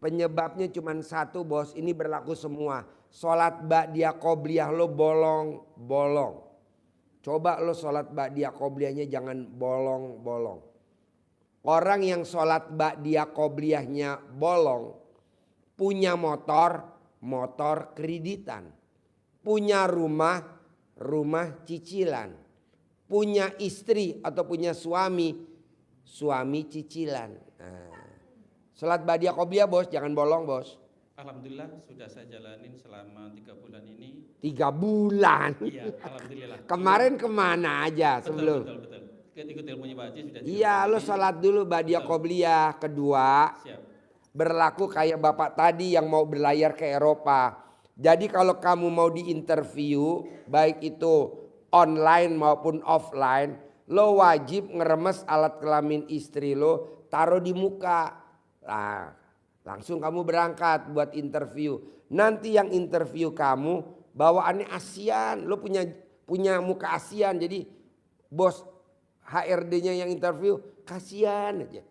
Penyebabnya cuma satu bos, ini berlaku semua. Sholat ba'diyah qobliyah lo bolong. Coba lo sholat ba'diyah qobliyahnya jangan bolong-bolong. Orang yang sholat ba'diyah qobliyahnya bolong, punya motor kreditan. Punya rumah cicilan. Punya istri atau punya suami cicilan. Nah, sholat ba'diyah qobliyah bos, jangan bolong bos. Alhamdulillah sudah saya jalanin selama 3 bulan ini. 3 bulan? Iya, alhamdulillah. Kemarin kemana aja sebelum? Betul. Ikut ilmunya Pak Haji sudah. Iya, lo sholat dulu ba'diyah qobliyah. Kedua, siap. Berlaku kayak bapak tadi yang mau berlayar ke Eropa. Jadi kalau kamu mau diinterview, baik itu online maupun offline, lo wajib ngeremes alat kelamin istri lo, taruh di muka. Nah, langsung kamu berangkat buat interview. Nanti yang interview kamu bawaannya ASEAN. Lo punya muka ASEAN. Jadi bos HRD-nya yang interview kasihan aja.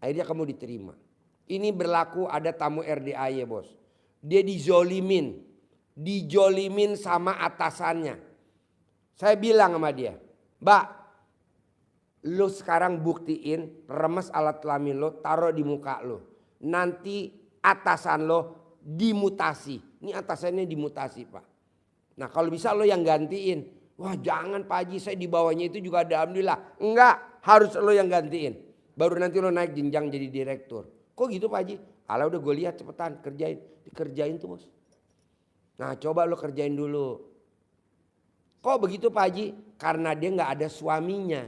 Akhirnya kamu diterima. Ini berlaku ada tamu RDAY bos. Dia dijolimin sama atasannya. Saya bilang sama dia, Mbak, lo sekarang buktiin remes alat kelamin lo, taruh di muka lo. Nanti atasan lo dimutasi. Ini atasannya dimutasi Pak. Nah kalau bisa lo yang gantiin. Wah jangan Pak Haji, saya di bawahnya itu juga ada alhamdulillah. Enggak, harus lo yang gantiin. Baru nanti lo naik jenjang jadi direktur. Kok gitu Pak Haji? Alah udah gue lihat cepetan kerjain. Dikerjain tuh bos. Nah coba lo kerjain dulu. Kok begitu Pak Haji? Karena dia gak ada suaminya.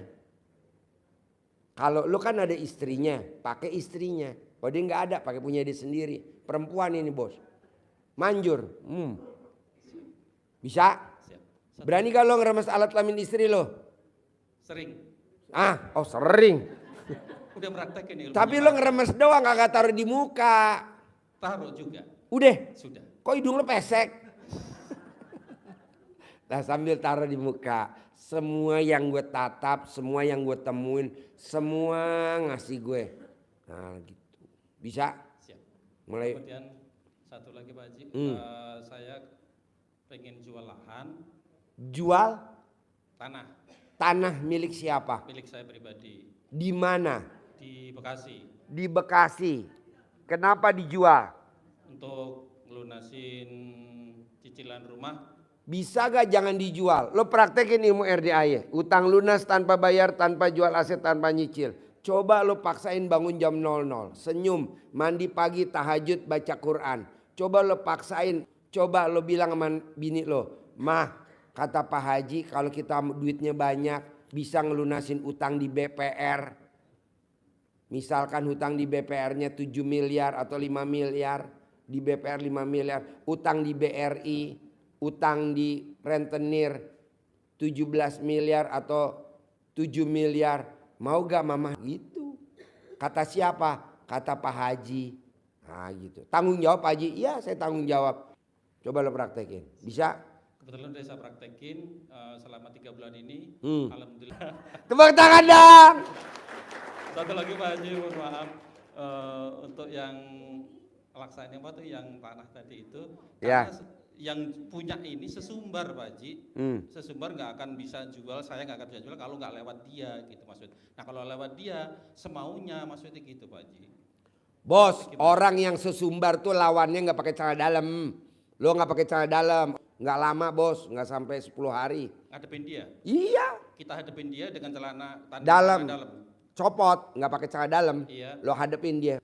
Kalau lo kan ada istrinya, pakai istrinya. Kalau dia gak ada, pakai punya dia sendiri. Perempuan ini bos. Manjur. Bisa? Berani gak lo ngeremes alat kelamin istri lo? Sering. Sering. Udah praktekin ilmunya. Tapi lo ngeremes doang gak taruh di muka. Taruh juga. Udah? Sudah. Kok hidung lo pesek? Nah sambil taruh di muka. Semua yang gue tatap, semua yang gue temuin, semua ngasih gue. Nah gitu. Bisa? Siap. Mulai. Kemudian satu lagi Pak Haji. Saya pengen jual lahan. Jual? Tanah. Tanah milik siapa? Milik saya pribadi. Di mana? Di Bekasi. Di Bekasi. Kenapa dijual? Untuk ngelunasin cicilan rumah. Bisa gak jangan dijual? Lo praktekin ilmu RDAY. Utang lunas tanpa bayar, tanpa jual aset, tanpa nyicil. Coba lo paksain bangun jam 00. Senyum, mandi pagi, tahajud, baca Quran. Coba lo paksain. Coba lo bilang sama bini lo. Mah, kata Pak Haji kalau kita duitnya banyak bisa ngelunasin utang di BPR. Misalkan hutang di BPR-nya 7 miliar atau 5 miliar. Di BPR 5 miliar. Utang di BRI. Utang di rentenir 17 miliar atau 7 miliar. Mau gak mama? Gitu. Kata siapa? Kata Pak Haji. Nah gitu. Tanggung jawab Pak Haji? Iya saya tanggung jawab. Coba lo praktekin. Bisa? Kebetulan saya praktekin selama 3 bulan ini. Alhamdulillah. Tepuk tangan dong. Satu lagi Pak Haji, mohon maaf. Untuk yang laksanain apa tuh yang tanah tadi itu. Ya. Yang punya ini sesumbar Pak Haji. Sesumbar nggak akan bisa jual, saya nggak akan bisa jual kalau nggak lewat dia gitu maksud. Nah kalau lewat dia semaunya maksudnya gitu Pak Haji. Bos, orang yang sesumbar tuh lawannya nggak pakai celana dalam. Lo nggak pakai celana dalam, nggak lama bos, nggak sampai 10 hari. Ngadepin dia? Iya. Kita hadepin dia dengan celana dalam. Copot, nggak pakai celana dalam. Iya. Lo hadepin dia.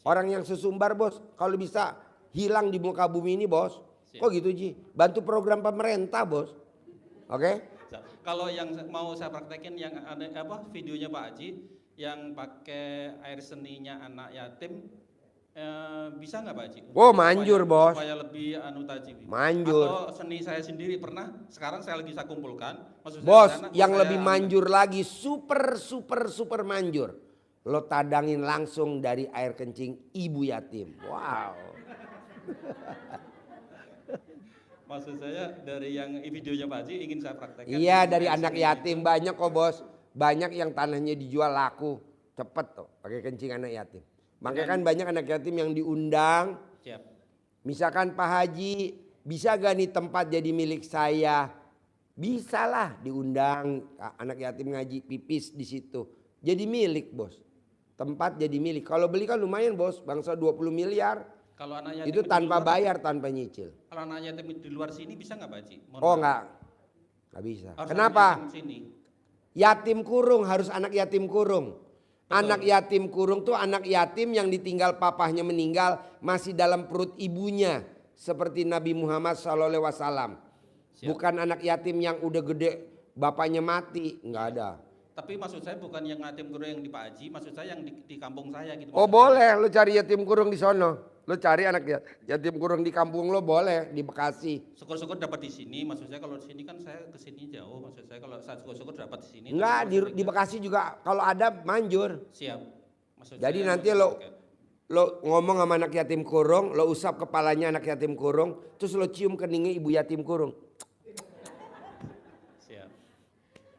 Orang yang sesumbar bos, kalau bisa hilang di muka bumi ini bos. Kok gitu Ji? Bantu program pemerintah bos. Oke? Kalau yang mau saya praktekin yang ada videonya Pak Haji yang pakai air seninya anak yatim bisa nggak Pak Haji? Oh manjur bos. Supaya lebih tadi. Manjur. Atau seni saya sendiri pernah. Sekarang saya lagi saya kumpulkan. Bos yang lebih manjur lagi super manjur. Lo tadangin langsung dari air kencing ibu yatim. Wow. Maksud saya dari yang videonya Pak Haji ingin saya praktekkan. Iya dari anak yatim itu. Banyak kok bos. Banyak yang tanahnya dijual laku. Cepet tuh pakai kencing anak yatim. Makanya kan banyak anak yatim yang diundang. Siap. Misalkan Pak Haji, bisa gak nih tempat jadi milik saya? Bisa lah, diundang anak yatim ngaji pipis di situ. Jadi milik bos. Tempat jadi milik. Kalau beli kan lumayan bos, bangsa 20 miliar. Kalau anak yatim Itu di tanpa luar, bayar, tanpa nyicil. Kalau anak yatim di luar sini bisa nggak Pak Haji? Mohon Oh maaf. nggak bisa. Harus Kenapa? anak yatim sini. Yatim kurung harus anak yatim kurung. Betul. Anak yatim kurung tuh anak yatim yang ditinggal papahnya meninggal masih dalam perut ibunya. Seperti Nabi Muhammad SAW. Siap. Bukan anak yatim yang udah gede bapaknya mati. Nggak ada. Tapi maksud saya bukan yang yatim kurung yang di Pak Haji, maksud saya yang di kampung saya gitu. Oh maksud boleh lu cari yatim kurung di sono. Lu cari anak yatim kurung di kampung lo boleh di Bekasi. Syukur-syukur dapat di sini, maksud saya kalau di sini kan saya ke sini jauh, maksud saya kalau saya syukur-syukur dapat di sini. Enggak tapi di maksudnya- Bekasi juga kalau ada manjur. Siap. Maksud Jadi saya nanti maksud- lo ngomong sama anak yatim kurung, lo usap kepalanya anak yatim kurung, terus lo cium keningnya ibu yatim kurung. Siap.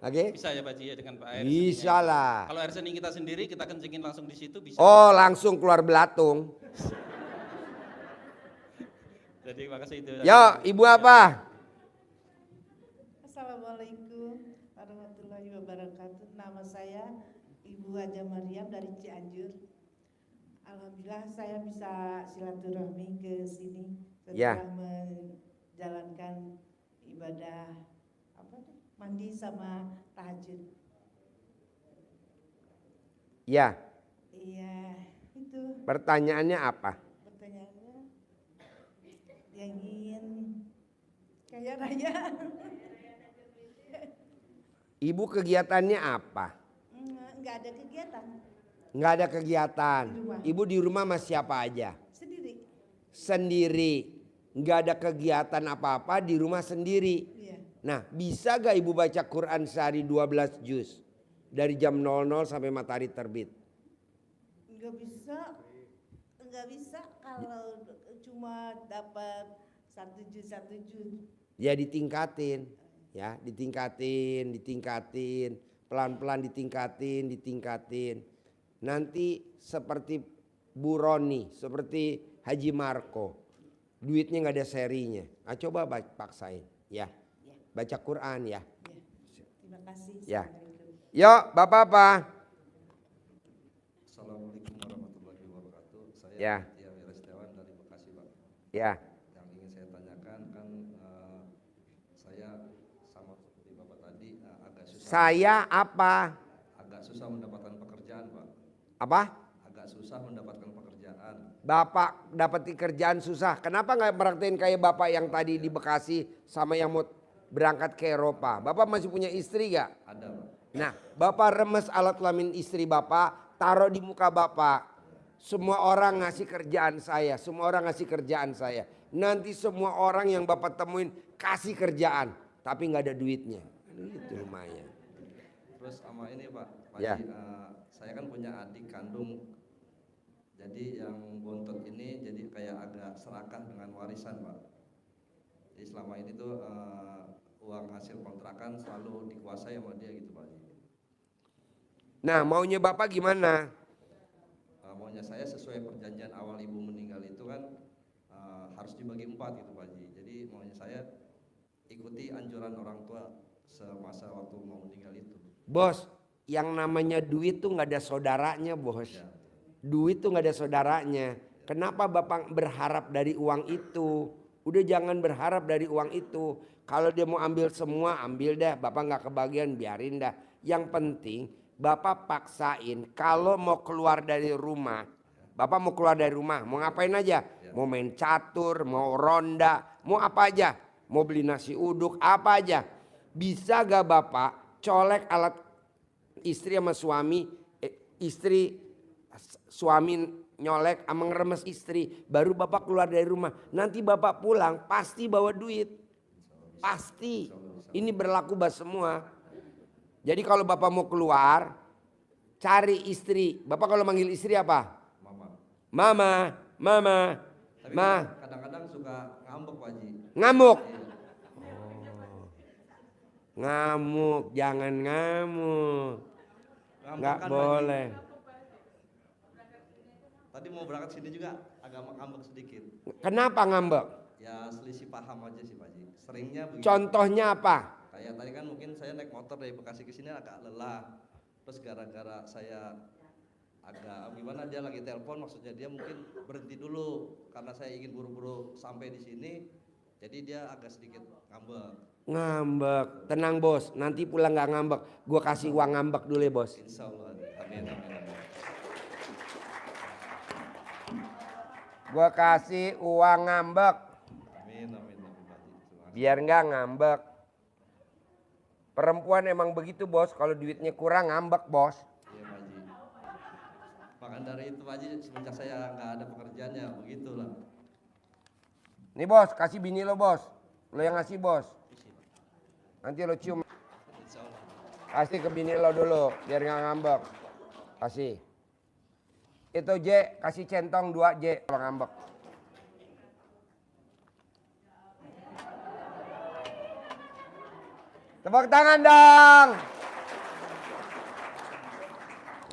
Oke? Bisa ya Pak Haji ya dengan Pak air Bisa seninya. lah. Kalau air seni kita sendiri kita kencingin langsung di situ bisa. Oh langsung keluar belatung. Jadi makasih itu. Yo ibu apa? Assalamualaikum warahmatullahi wabarakatuh. Nama saya Ibu Haja Mariam dari Cianjur. Alhamdulillah saya bisa silaturahmi ke sini Ya. setelah menjalankan ibadah mandi sama tahajud. Ya. Iya, itu Pertanyaannya apa? pertanyaannya yang ingin kaya raya. Ibu kegiatannya apa? Nggak ada kegiatan Nggak ada kegiatan. Di rumah. Ibu di rumah sama siapa aja? sendiri. Sendiri. Nggak ada kegiatan apa-apa di rumah sendiri. Iya. Nah bisa gak ibu baca Quran sehari 12 juz? Dari jam 00 sampai matahari terbit. Nggak bisa kalau cuma dapat satu juz. Ya ditingkatin. Ya ditingkatin. Pelan-pelan ditingkatin. Nanti seperti Bu Roni, seperti Haji Marco. Duitnya nggak ada serinya. Nah, coba paksain. Ya. Ya, Baca Quran ya. terima kasih. Ya. Assalamualaikum. Yuk Bapak apa? Assalamualaikum warahmatullahi wabarakatuh. Saya Ya. Tia Wira Setiawan dari Bekasi, Pak. Ya. Yang ingin saya tanyakan kan saya sama seperti Bapak tadi agak susah. Saya apa? Agak susah mendapatkan pekerjaan, Pak. Apa? Agak susah mendapatkan pekerjaan. Bapak dapat kerjaan susah. Kenapa nggak meraktiin kayak Bapak yang tadi di Bekasi sama yang mau berangkat ke Eropa? Bapak masih punya istri gak? Ada, Pak. Nah, Bapak remes alat kelamin istri Bapak, taruh di muka Bapak. Semua orang ngasih kerjaan saya, semua orang ngasih kerjaan saya. Nanti semua orang yang Bapak temuin kasih kerjaan, tapi nggak ada duitnya. Itu lumayan. Terus sama ini, Pak. Ya. Saya kan punya adik kandung. Jadi yang bontot ini jadi kayak agak serakah dengan warisan, Pak. Jadi selama ini tuh uang hasil kontrakan selalu dikuasai sama dia gitu, Pak. Nah, maunya Bapak gimana? Maunya saya sesuai perjanjian awal ibu meninggal itu kan harus dibagi 4 gitu, Pak Haji. Jadi maunya saya ikuti anjuran orang tua semasa waktu mau meninggal itu. Bos, yang namanya duit tuh nggak ada saudaranya, bos. Ya. Duit tuh nggak ada saudaranya. Kenapa Bapak berharap dari uang itu? Udah jangan berharap dari uang itu. Kalau dia mau ambil semua, ambil dah. Bapak nggak kebagian, biarin dah. Yang penting Bapak paksain kalau mau keluar dari rumah. Bapak mau keluar dari rumah, mau ngapain aja? Mau main catur, mau ronda, mau apa aja? Mau beli nasi uduk, apa aja? Bisa gak Bapak colek alat istri sama suami, suami nyolek sama ngeremes istri, baru Bapak keluar dari rumah. Nanti Bapak pulang pasti bawa duit. Pasti. Ini berlaku buat semua. Jadi kalau Bapak mau keluar, cari istri. Bapak kalau manggil istri apa? Mama. Mama, mama, Tapi ma. kadang-kadang suka ngambek, Pak Haji. Ngamuk. Iya. Ngamuk, jangan ngamuk. Ngambek Nggak kan, Pak Haji. boleh. Tadi Tadi mau berangkat sini juga agak ngambek sedikit. Kenapa ngambek? Ya selisih paham aja sih Pak Haji. Seringnya begitu. Contohnya apa? Kayak tadi kan mungkin saya naik motor dari Bekasi ke sini agak lelah. Terus gara-gara saya agak gimana, dia lagi telepon, maksudnya dia mungkin berhenti dulu karena saya ingin buru-buru sampai di sini. Jadi dia agak sedikit ngambek. Ngambek. Tenang bos, nanti pulang nggak ngambek. Gua kasih uang ngambek dulu ya bos. Insya Allah. Amin, amin, amin. Gua kasih uang ngambek. Amin, amin, amin Pak Haji. Terima kasih. Biar nggak ngambek. Perempuan emang begitu bos, kalau duitnya kurang ngambek bos. Iya Pak Haji. Maka dari itu Pak Haji, semenjak saya nggak ada pekerjaannya, begitulah. Nih bos, kasih bini lo bos. Lo yang ngasih bos. Nanti lo cium. Insya Allah. Kasih ke bini lo dulu, biar nggak ngambek. Kasih. Itu J, kasih centong 2 J kalau ngambek. Tepuk tangan dong.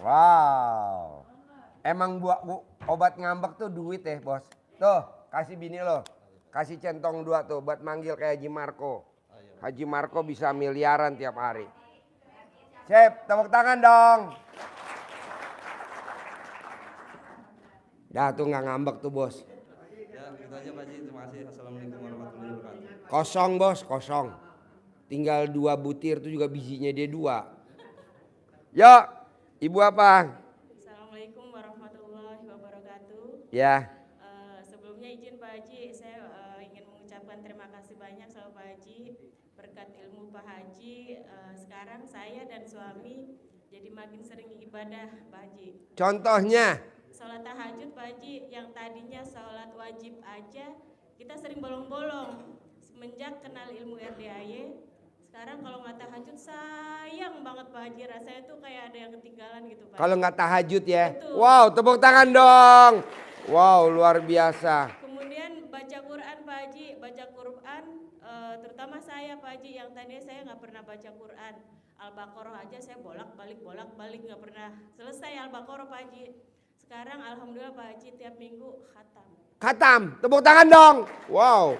Wow. Emang obat ngambek tuh duit ya bos. Tuh kasih bini lo. Kasih centong 2 tuh buat manggil kayak Haji Marco. Haji Marco bisa miliaran tiap hari. Sip, tepuk tangan dong. Dah tuh nggak ngambek tuh bos. Ya, gitu aja Pak Haji. Terima kasih. Assalamualaikum warahmatullahi wabarakatuh. Kosong bos, kosong. Tinggal 2 butir tuh juga bijinya dia 2. Yuk, ibu apa? Assalamualaikum warahmatullahi wabarakatuh. Ya, Sebelumnya izin Pak Haji, saya ingin mengucapkan terima kasih banyak sama Pak Haji. Berkat ilmu Pak Haji, sekarang saya dan suami jadi makin sering ibadah Pak Haji. contohnya. Sholat tahajud Pak Haji, yang tadinya sholat wajib aja, kita sering bolong-bolong. Semenjak kenal ilmu RDAY, sekarang kalau nggak tahajud sayang banget Pak Haji, rasanya tuh kayak ada yang ketinggalan gitu Pak. Kalau nggak tahajud ya. Betul. Wow, tepuk tangan dong. Wow, luar biasa. Kemudian baca Quran Pak Haji, baca Quran terutama saya Pak Haji yang tadinya saya nggak pernah baca Quran. Al-Baqarah aja saya bolak-balik nggak pernah selesai Al-Baqarah Pak Haji. Sekarang alhamdulillah Pak Haji tiap minggu khatam. Khatam, tepuk tangan dong. Wow.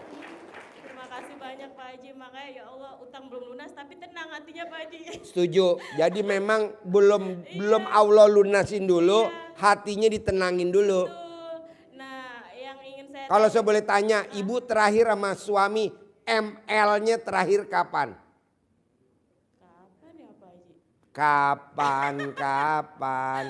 Terima kasih banyak Pak Haji, makanya ya Allah utang belum lunas tapi tenang hatinya Pak Haji. Setuju. Jadi memang belum Allah lunasin dulu, hatinya ditenangin dulu. Betul. Nah, yang ingin saya Kalau saya boleh tanya, ibu terakhir sama suami ML-nya terakhir kapan? kapan ya Pak Haji? Kapan?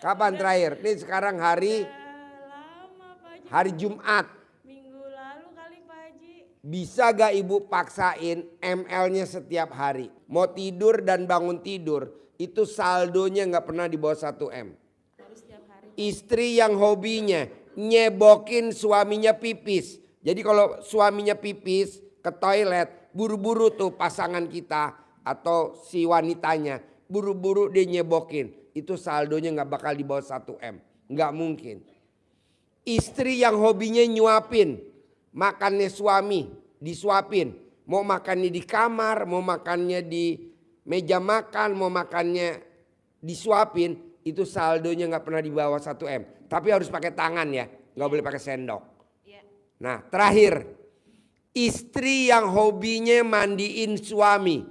Kapan terakhir? Ini sekarang hari Lama Pak Haji. hari Jumat. Minggu lalu kali Pak Haji. Bisa gak ibu paksain ML-nya setiap hari? Mau tidur dan bangun tidur, itu saldonya gak pernah di bawah 1 M. Harus setiap hari. Istri yang hobinya nyebokin suaminya pipis. Jadi kalau suaminya pipis ke toilet, buru-buru tuh pasangan kita atau si wanitanya, buru-buru dia nyebokin. Itu saldonya gak bakal di bawah 1 M. Gak mungkin. Istri yang hobinya nyuapin, makannya suami disuapin. Mau makannya di kamar, mau makannya di meja makan, mau makannya disuapin. Itu saldonya gak pernah di bawah 1 M. Tapi harus pakai tangan ya, gak boleh pakai sendok. Ya. Nah terakhir, istri yang hobinya mandiin suami.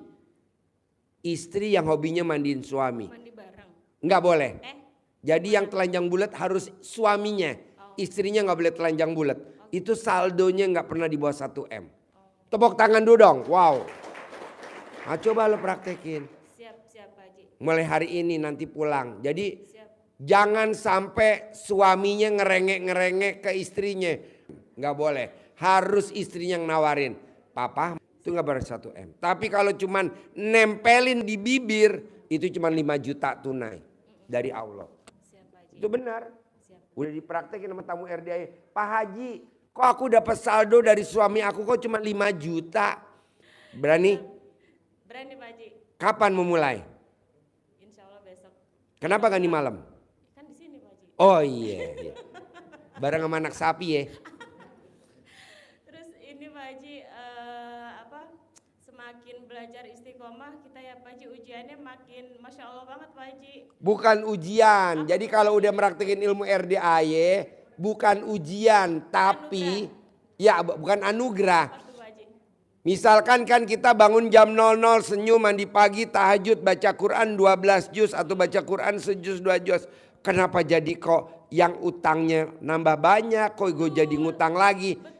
Istri yang hobinya mandiin suami. Mandi bareng. Nggak boleh. Jadi yang Gimana? telanjang bulat harus suaminya. Istrinya nggak boleh telanjang bulat. Itu saldonya nggak pernah di bawah 1 M. Tepuk tangan dulu dong. Wow. Nah, coba lo praktekin. Siap Pak Haji. Mulai hari ini nanti pulang. Jadi Siap. jangan sampai suaminya ngerengek-ngerengek ke istrinya. Nggak boleh. Harus istrinya yang nawarin. Papa itu nggak ber 1 M. Tapi kalau cuman nempelin di bibir itu cuma 5 juta tunai dari Allah. Siap Pak Haji. Itu benar. Siap. Udah dipraktekin sama tamu RDA. Pak Haji, kok aku dapat saldo dari suami aku kok cuma 5 juta. Berani? Berani Pak Haji. Kapan memulai? Insya Allah besok. Kenapa gak di malam? Kan di sini Pak Haji. Oh iya. Bareng sama anak sapi ya. Terus ini Pak Haji makin belajar istiqomah kita ya Pak Haji, ujiannya makin Masya Allah banget Pak Haji. Bukan ujian. Jadi kalau udah praktekin ilmu RDAY bukan ujian tapi ya bukan anugerah. Apa tuh Pak Haji? Misalkan kan kita bangun jam 00 senyum mandi pagi tahajud baca Quran 12 juz atau baca Quran sejuz 2 juz. Kenapa jadi kok yang utangnya nambah banyak kok gue jadi ngutang lagi? Betul.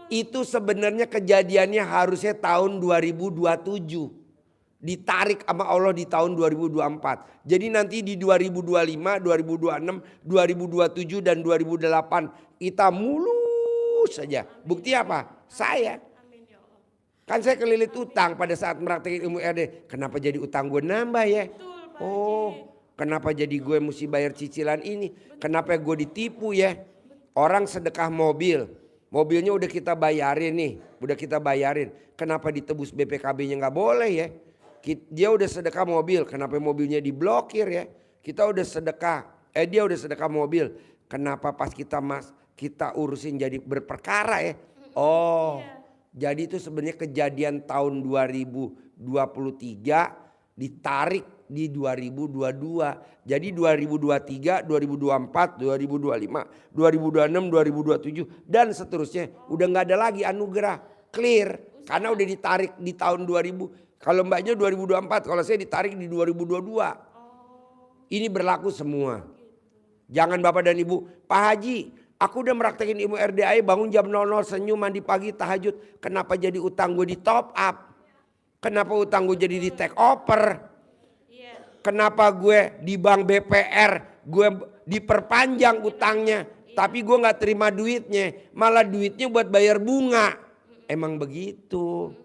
Itu sebenarnya kejadiannya harusnya tahun 2027. Ditarik sama Allah di tahun 2024. Jadi nanti di 2025, 2026, 2027 dan 2008 kita mulus saja. Bukti apa? Saya. Amin ya Allah. Kan saya kelilit utang pada saat meraktekin ilmu RD. Kenapa jadi utang gue nambah ya? Betul Pak Oh, Haji. kenapa jadi gue mesti bayar cicilan ini? Kenapa gue ditipu ya? Orang sedekah mobil. Mobilnya udah kita bayarin nih. Udah kita bayarin. Kenapa ditebus BPKB-nya nggak boleh ya? Dia udah sedekah mobil. Kenapa mobilnya diblokir ya? Kita udah sedekah. Dia udah sedekah mobil. Kenapa pas kita urusin jadi berperkara ya? Oh. Jadi itu sebenarnya kejadian tahun 2023 ditarik di 2022. Jadi 2023, 2024, 2025, 2026, 2027 dan seterusnya udah nggak ada lagi anugerah. Clear. Karena udah ditarik di tahun 2000. Kalau mbaknya 2024, kalau saya ditarik di 2022. Ini berlaku semua. Jangan Bapak dan Ibu, Pak Haji, aku udah meraktekin ilmu RDAY bangun jam 00 senyum mandi pagi tahajud. Kenapa jadi utang gue di top up? Kenapa utang gue jadi di take over? Iya. Kenapa gue di bank BPR gue diperpanjang utangnya. Tapi gue gak terima duitnya. Malah duitnya buat bayar bunga. Emang begitu.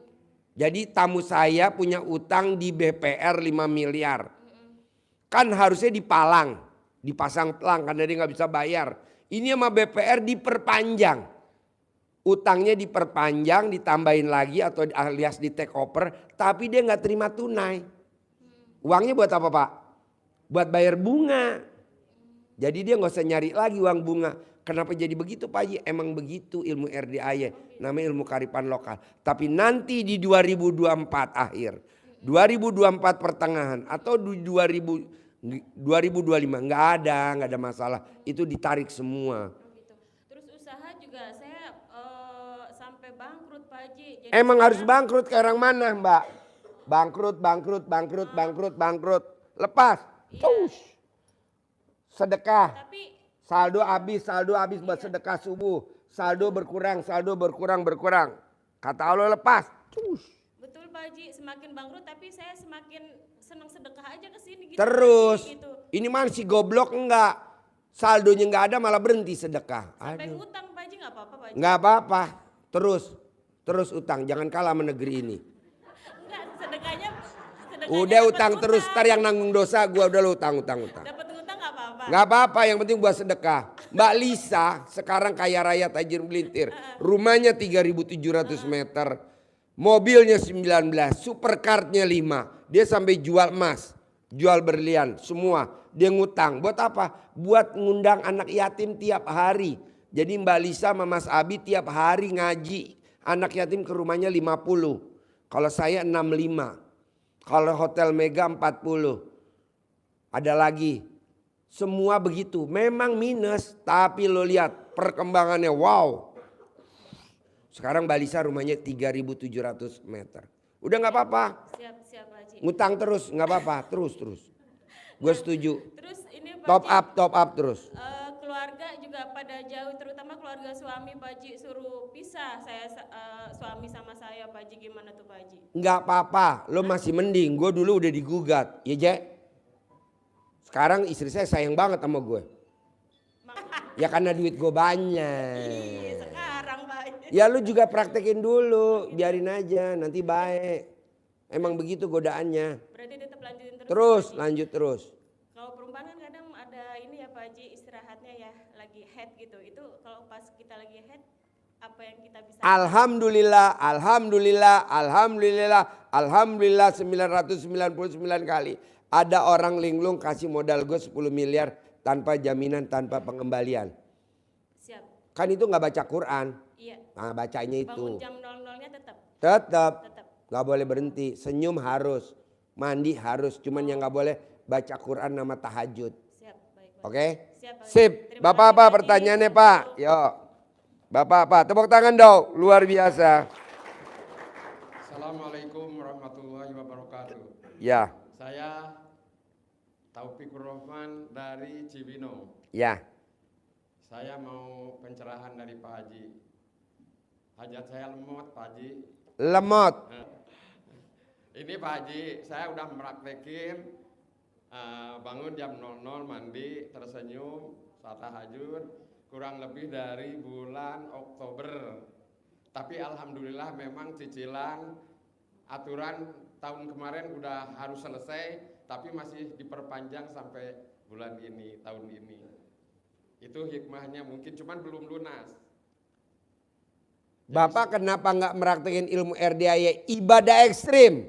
Jadi tamu saya punya utang di BPR 5 miliar. Kan harusnya dipalang. Dipasang pelang karena dia gak bisa bayar. Ini sama BPR diperpanjang. Utangnya diperpanjang, ditambahin lagi atau alias di take over. Tapi dia gak terima tunai. Uangnya buat apa Pak? Buat bayar bunga. Jadi dia gak usah nyari lagi uang bunga. Kenapa jadi begitu Pak Haji? Emang begitu ilmu RDAY. Namanya ilmu kearifan lokal. Tapi nanti di 2024 akhir. 2024 pertengahan atau di 2025 nggak ada masalah. Itu ditarik semua. Gitu. Terus usaha juga saya sampai bangkrut Pak Haji. Jadi Emang harus sekarang- bangkrut ke orang mana Mbak? Bangkrut. Lepas. Tush. Sedekah. Tapi Saldo habis buat sedekah subuh. Saldo berkurang. Kata Allah lepas. Tush. betul Pak Haji, semakin bangkrut tapi saya semakin senang sedekah aja ke sini gitu. Terus. Pak Haji, gitu. Ini mana si goblok enggak. Saldonya enggak ada malah berhenti sedekah. Sampai Aduh. ngutang Pak Haji nggak apa-apa Pak Haji. Enggak apa-apa. Terus utang. Jangan kalah sama negeri ini. Enggak, sedekahnya Udah dapat utang terus. Ntar yang nanggung dosa gua udah lu utang. Dapat ngutang nggak apa-apa. Nggak apa-apa, yang penting buat sedekah. Mbak Lisa sekarang kaya raya tajir melintir. Rumahnya 3.700 meter. Mobilnya 19, supercardnya 5. Dia sampai jual emas, jual berlian, semua. Dia ngutang. Buat apa? Buat ngundang anak yatim tiap hari. Jadi Mbak Lisa sama Mas Abi tiap hari ngaji. Anak yatim ke rumahnya 50. Kalau saya 65. Kalau Hotel Mega 40. Ada lagi. Semua begitu, memang minus, tapi lo lihat perkembangannya, wow. Sekarang Mbak Lisa rumahnya 3.700 meter. Udah gak apa-apa, Siap Pak Haji. ngutang terus gak apa-apa, terus. Gue setuju, Terus ini Pak top Haji, up terus. keluarga juga pada jauh, terutama keluarga suami Pak Haji suruh pisah. Saya suami sama saya Pak Haji, gimana tuh Pak Haji? Gak apa-apa, lo masih mending, gue dulu udah digugat, ya Jack. Sekarang istri saya sayang banget sama gue. Ya karena duit gue banyak. Iya sekarang Pak Haji. Ya lu juga praktekin dulu, biarin aja nanti baik. Emang begitu godaannya. Berarti tetap lanjutin terus. Terus, Pak Haji. lanjut terus. Kalau perempuan kan kadang ada ini ya Pak Haji, istirahatnya ya lagi head gitu. Itu kalau pas kita lagi head apa yang kita bisa? Alhamdulillah 999 kali. Ada orang linglung kasih modal gue 10 miliar tanpa jaminan, tanpa pengembalian. Siap. Kan itu gak baca Quran. Iya. Nah bacanya Bangun itu. jam 00-nya tetap. Tetap. Nggak boleh berhenti. Senyum harus, mandi harus. Cuman yang nggak boleh baca Quran nama tahajud. Siap, baik Pak. Oke? Siap, Pak. Sip. Terima Bapak kasih, apa Pak Haji. pertanyaannya Pak? Yuk. Bapak apa? Tepuk tangan dong. Luar biasa. Assalamualaikum warahmatullahi wabarakatuh. Ya, Saya Taufikur Rahman dari Cibinong. ya. Saya mau pencerahan dari Pak Haji. Hajat saya lemot Pak Haji. Lemot. Ini Pak Haji, saya udah meraktekin bangun jam 00 mandi, tersenyum, saat tahajud kurang lebih dari bulan Oktober. Tapi alhamdulillah memang cicilan aturan tahun kemarin udah harus selesai, tapi masih diperpanjang sampai bulan ini, tahun ini. Itu hikmahnya, mungkin cuman belum lunas. Bapak kenapa nggak meraktekin ilmu RDAY ibadah ekstrim?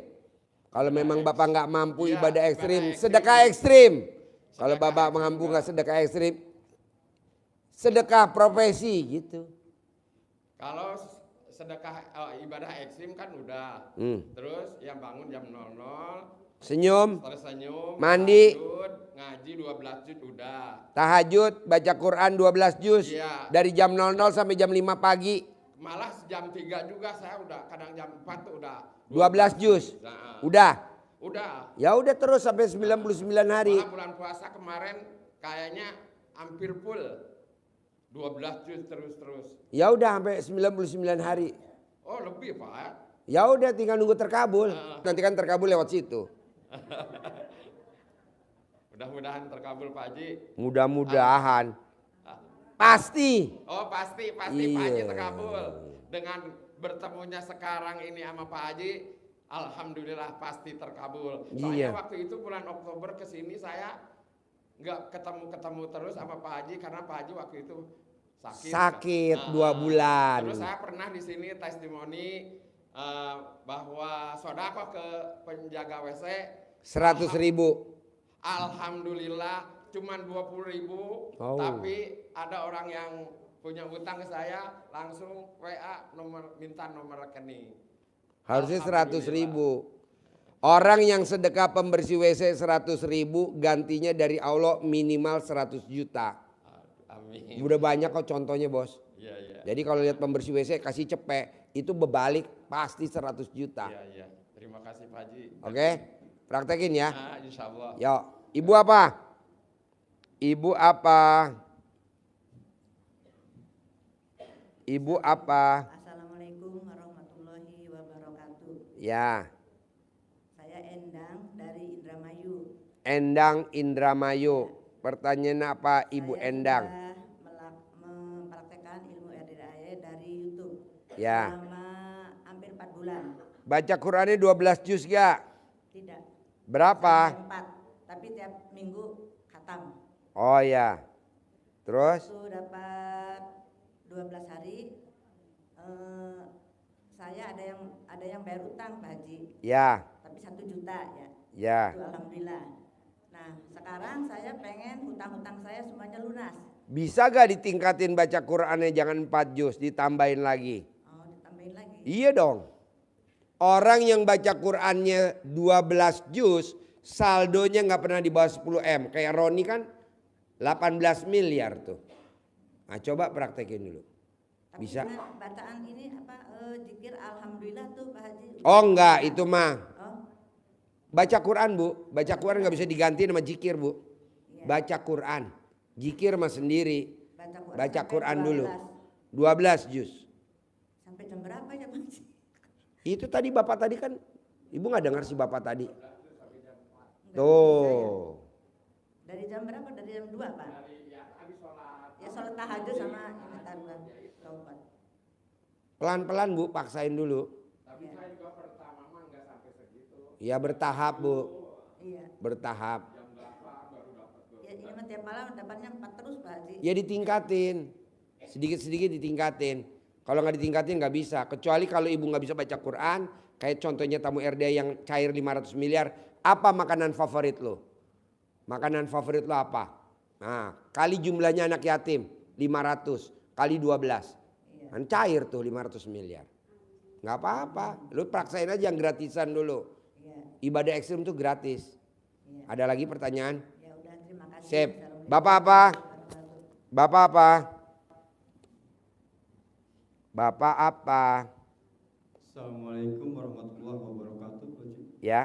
Kalau memang Bapak nggak mampu Iya, ibadah ibadah ekstrim, ekstrim. sedekah ekstrim. Kalau Sedekah Bapak ekstrim mampu juga. nggak sedekah ekstrim, sedekah profesi gitu. Kalau sedekah ibadah ekstrim kan udah. Terus yang bangun jam 00, Senyum, tersenyum, Mandi. tahajud, ngaji 12 juz udah. tahajud, baca Quran 12 juz Iya. dari jam 00 sampai jam 5 pagi. Malah jam 3 juga saya udah, kadang jam 4 tuh udah 12 juz. Nah, Udah. udah. Ya udah terus sampai 99 hari. Malah bulan puasa kemarin kayaknya hampir full. 12 juz terus-terus. Ya udah sampai 99 hari. Oh lebih Pak. Ya udah tinggal nunggu terkabul. Nanti kan terkabul lewat situ. Mudah-mudahan terkabul Pak Haji. Mudah-mudahan. Pasti. Oh pasti Pak Iya. Haji terkabul. Dengan bertemunya sekarang ini sama Pak Haji, alhamdulillah pasti terkabul. Soalnya Iya. waktu itu bulan Oktober kesini saya nggak ketemu-ketemu terus sama Pak Haji karena Pak Haji waktu itu sakit. Sakit Nah, 2 bulan. Terus saya pernah di sini testimoni bahwa sodako ke penjaga WC 100.000. Alhamdulillah cuman 20.000, Oh. tapi ada orang yang punya utang ke saya langsung WA minta nomor rekening. Harusnya Alhamdulillah. 100.000. Orang yang sedekah pembersih WC 100.000 gantinya dari Allah minimal 100 juta. Amin. Udah banyak kok contohnya bos. Iya iya. Jadi kalau lihat pembersih WC kasih cepek itu berbalik pasti 100 juta. Iya iya. Terima kasih Pak Haji. Oke, praktekin ya. Nah, insya Allah. Yuk, ibu apa? Ibu apa? Ibu apa? Assalamualaikum warahmatullahi wabarakatuh. Ya, Saya Endang dari Indramayu. Endang Indramayu. Pertanyaan apa Ibu Saya Endang? sudah mempraktekkan ilmu RDAE dari YouTube Ya. selama hampir 4 bulan. Baca Qurannya 12 juz gak? Tidak. Berapa? Sampai 4, tapi tiap minggu khatam. Oh ya. Terus? Itu dapat 12 hari. Saya ada yang bayar utang Pak Haji, Ya, tapi 1 juta ya. ya. Itu alhamdulillah. Nah, sekarang saya pengen hutang-hutang saya semuanya lunas. Bisa gak ditingkatin baca Qurannya jangan 4 juz, ditambahin lagi? Oh, ditambahin lagi. Iya dong. Orang yang baca Qurannya 12 juz, saldonya nggak pernah di bawah 10 M. Kayak Roni kan 18 miliar tuh. Nah coba praktekin dulu. Tapi Bisa? dengan bacaan ini apa zikir alhamdulillah tuh Pak Haji. Oh enggak, itu mah. Oh, Baca Quran bu. Baca Quran nggak bisa diganti sama jikir bu. iya. Baca Quran. Jikir mah sendiri. Baca sampai Quran 12. dulu. 12 juz. Sampai jam berapa ya Pak Haji? Itu tadi bapak tadi kan. Ibu nggak dengar si bapak tadi. Enggak Tuh. Dari jam berapa? Dari jam 2 Pak? Ya sholat tahajud sama ini taruhan taubat. Pelan-pelan bu, paksain dulu. Tapi saya juga pertama mah nggak sampai segitu. Ya bertahap bu. Iya. Bertahap. Ya ini mah tiap malam dapatnya 4 terus Pak Haji. Ya ditingkatin. Sedikit-sedikit ditingkatin. Kalau nggak ditingkatin nggak bisa. Kecuali kalau ibu nggak bisa baca Quran. Kayak contohnya tamu RDA yang cair 500 miliar. Apa makanan favorit lo? Makanan favorit lo apa? Nah kali jumlahnya anak yatim 500 kali 12. Iya. Kan cair tuh 500 miliar. Nggak apa-apa. Lu praksain aja yang gratisan dulu. Iya, Ibadah ekstrim tuh gratis. iya. Ada lagi pertanyaan? Ya udah, terima kasih. Sip. Assalamualaikum Bapak apa? warahmatullahi Bapak apa? Bapak apa? Assalamualaikum warahmatullahi wabarakatuh, Pak Haji. Ya.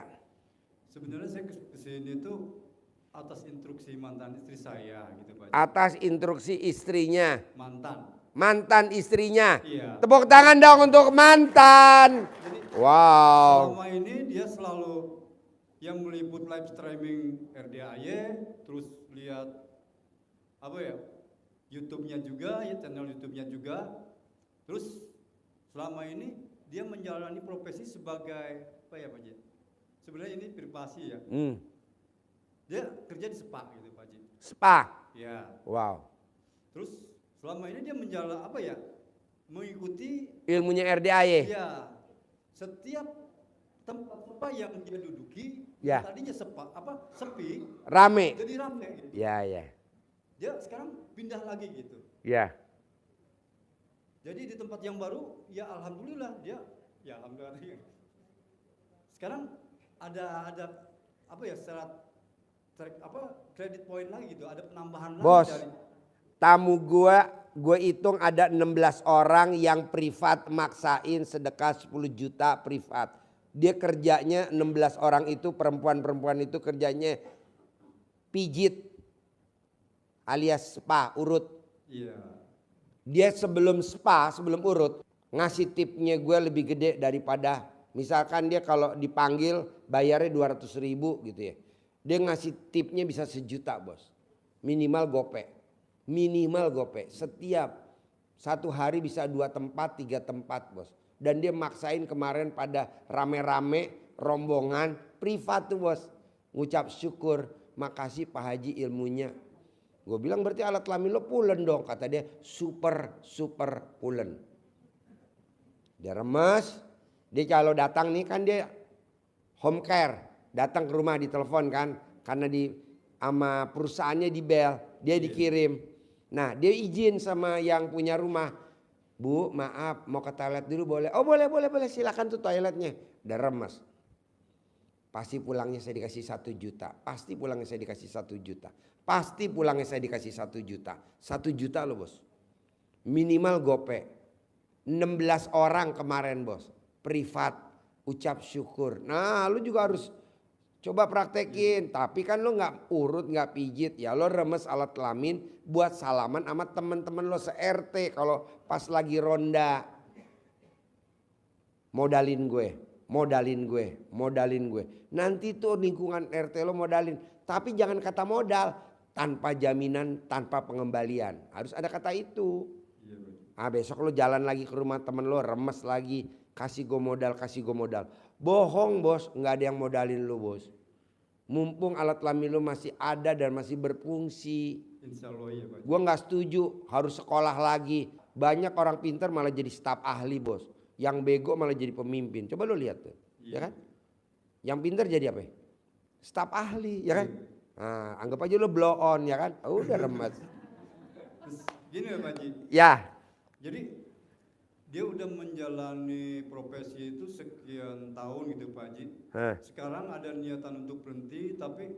Sebenarnya saya kesini itu atas instruksi mantan istri saya, gitu Pak Haji. Atas instruksi istrinya. Mantan. Istrinya. Iya. Tepuk tangan dong untuk mantan. Jadi Wow. selama ini dia selalu yang meliput live streaming RDAY, terus lihat apa ya, YouTube-nya juga, ya channel YouTube-nya juga. Terus selama ini dia menjalani profesi sebagai apa ya Pak Haji? Sebenarnya ini privasi ya. Dia kerja di spa gitu Pak Haji. Spa. Ya. Wow. Terus selama ini dia menjalan apa ya? Mengikuti Ilmunya RDAY. ya setiap tempat spa yang dia duduki Ya. tadinya sepi Rame. jadi ramai gitu. Ya, ya. Dia sekarang pindah lagi gitu. Ya. Jadi di tempat yang baru ya alhamdulillah dia ya alhamdulillah. Sekarang ada apa ya kredit poin lagi gitu, ada penambahan Bos. lagi dari Tamu gue hitung ada 16 orang yang privat maksain sedekah 10 juta privat. Dia kerjanya 16 orang itu perempuan-perempuan itu kerjanya pijit alias spa urut. iya. Dia sebelum spa, sebelum urut ngasih tipnya gue lebih gede daripada misalkan dia kalau dipanggil bayarnya 200.000 gitu ya. Dia ngasih tipnya bisa 1 juta bos. Minimal gope. Minimal gope. Setiap 1 hari bisa 2 tempat, 3 tempat bos. Dan dia maksain kemarin pada rame-rame rombongan privat tuh bos. Ngucap syukur, makasih Pak Haji ilmunya. Gue bilang berarti alat kelamin lo pulen dong. Kata dia super pulen. Dia remes. Dia kalau datang nih kan dia home care. Datang ke rumah ditelepon kan. Karena sama perusahaannya di bel. Dia dikirim. Nah dia izin sama yang punya rumah. Bu maaf mau ke toilet dulu boleh? Oh boleh silakan tuh toiletnya. Udah remes. Pasti pulangnya saya dikasih 1 juta. Pasti pulangnya saya dikasih 1 juta. Pasti pulangnya saya dikasih 1 juta. 1 juta loh bos. Minimal gope. 16 orang kemarin bos. Privat. Ucap syukur. Nah lu juga harus coba praktekin. Tapi kan lu gak urut, gak pijit. Ya lo remes alat kelamin buat salaman sama temen-temen lo se-RT. Kalau pas lagi ronda. Modalin gue. Nanti tuh lingkungan RT lo modalin. Tapi jangan kata modal. Tanpa jaminan, tanpa pengembalian. Harus ada kata itu. Besok lo jalan lagi ke rumah temen lo, remes lagi. Kasih gue modal. Bohong bos, gak ada yang modalin lo bos. Mumpung alat kelamin lo masih ada dan masih berfungsi. Insya Allah ya Pak. Gue gak setuju, harus sekolah lagi. Banyak orang pintar malah jadi staf ahli bos. Yang bego malah jadi pemimpin. Coba lo lihat tuh, ya kan? Yang pintar jadi apa? Staf ahli, ya kan? Nah, anggap aja lo blow on, ya kan? Udah remes. Terus gini ya Pak Haji. Ya, Jadi dia udah menjalani profesi itu sekian tahun gitu Pak Haji. Sekarang ada niatan untuk berhenti tapi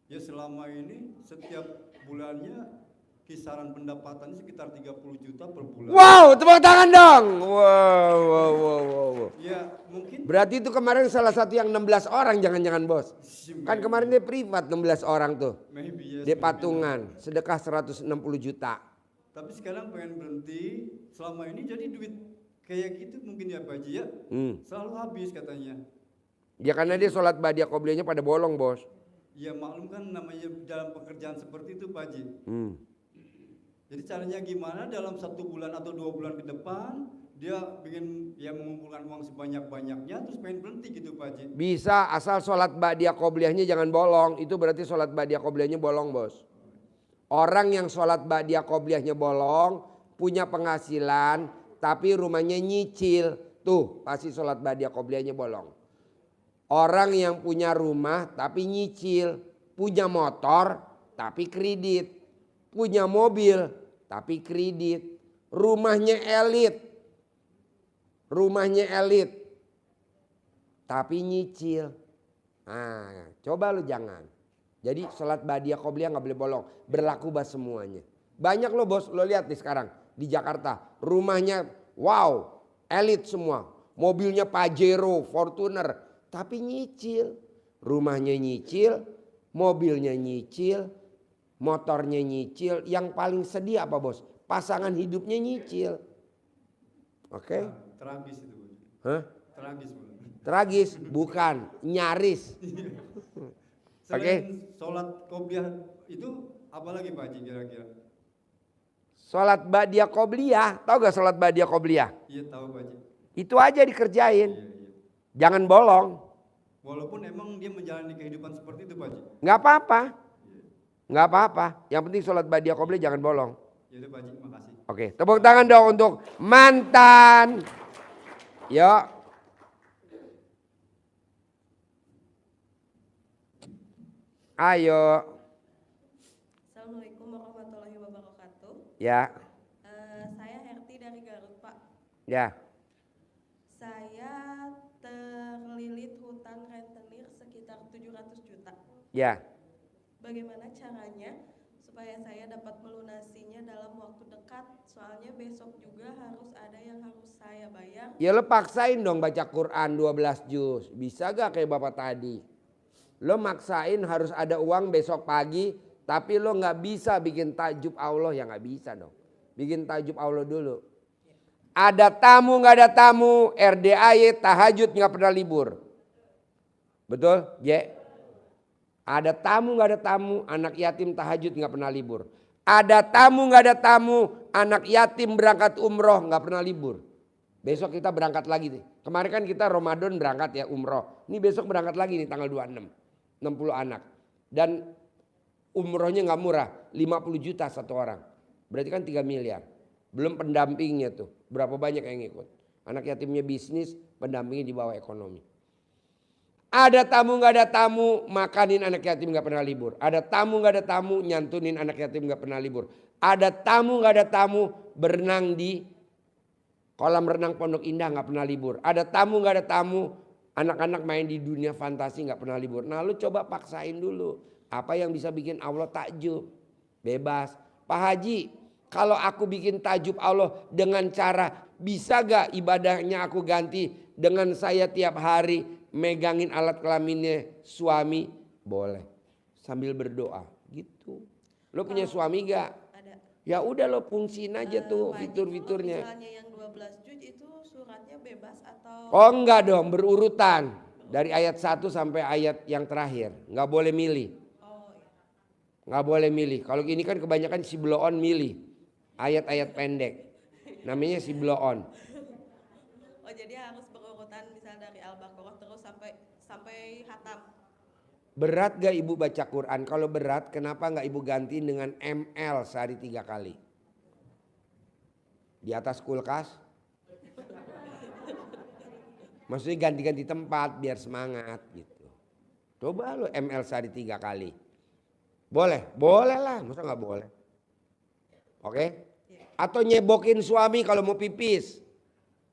ya selama ini setiap bulannya kisaran pendapatannya sekitar 30 juta per bulan. wow, tepuk tangan dong. Wow. Ya mungkin Berarti itu kemarin salah satu yang 16 orang jangan-jangan bos. Kan kemarin dia privat 16 orang tuh. maybe yes, Dia maybe patungan, sedekah 160 juta. Tapi sekarang pengen berhenti, selama ini jadi duit kayak gitu mungkin ya Pak Haji ya. Selalu habis katanya. Ya karena dia sholat badiah qobliyahnya pada bolong bos. Ya maklum kan namanya dalam pekerjaan seperti itu Pak Haji. Jadi caranya gimana dalam 1 bulan atau 2 bulan ke depan dia ingin ya mengumpulkan uang sebanyak-banyaknya terus pengen berhenti gitu Pak Haji. Bisa asal sholat badiah qobliyahnya jangan bolong. Itu berarti sholat badiah qobliyahnya bolong bos. Orang yang sholat badiah qobliyahnya bolong punya penghasilan tapi rumahnya nyicil. Tuh pasti sholat badiah qobliyahnya bolong. Orang yang punya rumah tapi nyicil. Punya motor tapi kredit. Punya mobil tapi kredit. Rumahnya elit. rumahnya elit, tapi nyicil. Nah, coba lu jangan. Jadi sholat ba'diyah qobliyah nggak boleh bolong, berlaku buat semuanya. Banyak lo bos, lo lihat nih sekarang di Jakarta, rumahnya wow, elit semua, mobilnya Pajero, Fortuner, tapi nyicil. Rumahnya nyicil, mobilnya nyicil, motornya nyicil. Yang paling sedih apa bos? Pasangan hidupnya nyicil. Oke? Nah, tragis itu. Hah? Tragis. Bu. Tragis? Bukan, nyaris. Selain sholat qobliyah itu apalagi Pak Haji kira-kira? Sholat ba'diyah qobliyah, tahu gak sholat ba'diyah qobliyah? Iya tahu Pak Haji. Itu aja dikerjain, Iya. jangan bolong. Walaupun emang dia menjalani kehidupan seperti itu Pak Haji. Nggak apa-apa, nggak apa-apa. Yang penting sholat ba'diyah qobliyah jangan bolong. Ya udah Pak Haji, makasih. Oke, tepuk tangan dong untuk mantan. Yuk. Ayo. Assalamualaikum warahmatullahi wabarakatuh. Ya, Saya Herti dari Garut, Pak. ya. Saya terlilit hutang rentenir sekitar 700 juta. Ya. Bagaimana caranya supaya saya dapat melunasinya dalam waktu dekat? Soalnya besok juga harus ada yang harus saya bayar. Ya lo paksain dong baca Quran 12 juz. Bisa gak kayak bapak tadi? Lo maksain harus ada uang besok pagi, tapi lo nggak bisa bikin tajub Allah, ya nggak bisa dong. Bikin tajub Allah dulu. Ada tamu nggak ada tamu, RDAY tahajud nggak pernah libur. Betul, J? Ada tamu nggak ada tamu, anak yatim tahajud nggak pernah libur. Ada tamu nggak ada tamu, anak yatim berangkat umroh nggak pernah libur. Besok kita berangkat lagi nih. Kemarin kan kita Ramadan berangkat ya umroh. Ini besok berangkat lagi nih tanggal 26. 60 anak. Dan umrohnya nggak murah, 50 juta satu orang. Berarti kan 3 miliar. Belum pendampingnya tuh, berapa banyak yang ikut. Anak yatimnya bisnis, pendampingnya di bawah ekonomi. Ada tamu nggak ada tamu, makanin anak yatim nggak pernah libur. Ada tamu nggak ada tamu, nyantunin anak yatim nggak pernah libur. Ada tamu nggak ada tamu, berenang di kolam renang Pondok Indah nggak pernah libur. Ada tamu nggak ada tamu, anak-anak main di dunia fantasi nggak pernah libur. Nah lu coba paksain dulu. Apa yang bisa bikin Allah takjub? Bebas. Pak Haji, kalau aku bikin takjub Allah dengan cara, bisa gak ibadahnya aku ganti dengan saya tiap hari megangin alat kelaminnya suami? Boleh. Sambil berdoa gitu. Lo punya suami gak? Ada. Ya udah lo fungsiin aja tuh Pak Haji, fitur-fiturnya. Misalnya yang 12 juz itu suratnya bebas atau? Oh enggak dong, berurutan. Dari ayat 1 sampai ayat yang terakhir. Enggak boleh milih. Oh iya. Enggak boleh milih. Kalau ini kan kebanyakan si bloon milih. Ayat-ayat pendek. Namanya si bloon. Oh jadi harus berurutan misalnya dari Al-Baqarah terus sampai hatam. Berat gak ibu baca Quran? Kalau berat kenapa gak ibu gantiin dengan ML sehari 3 kali? Di atas kulkas? Maksudnya ganti-ganti tempat biar semangat gitu. Coba lo ML sehari 3 kali. Boleh? Boleh lah, masa gak boleh? Oke? Atau nyebokin suami kalau mau pipis.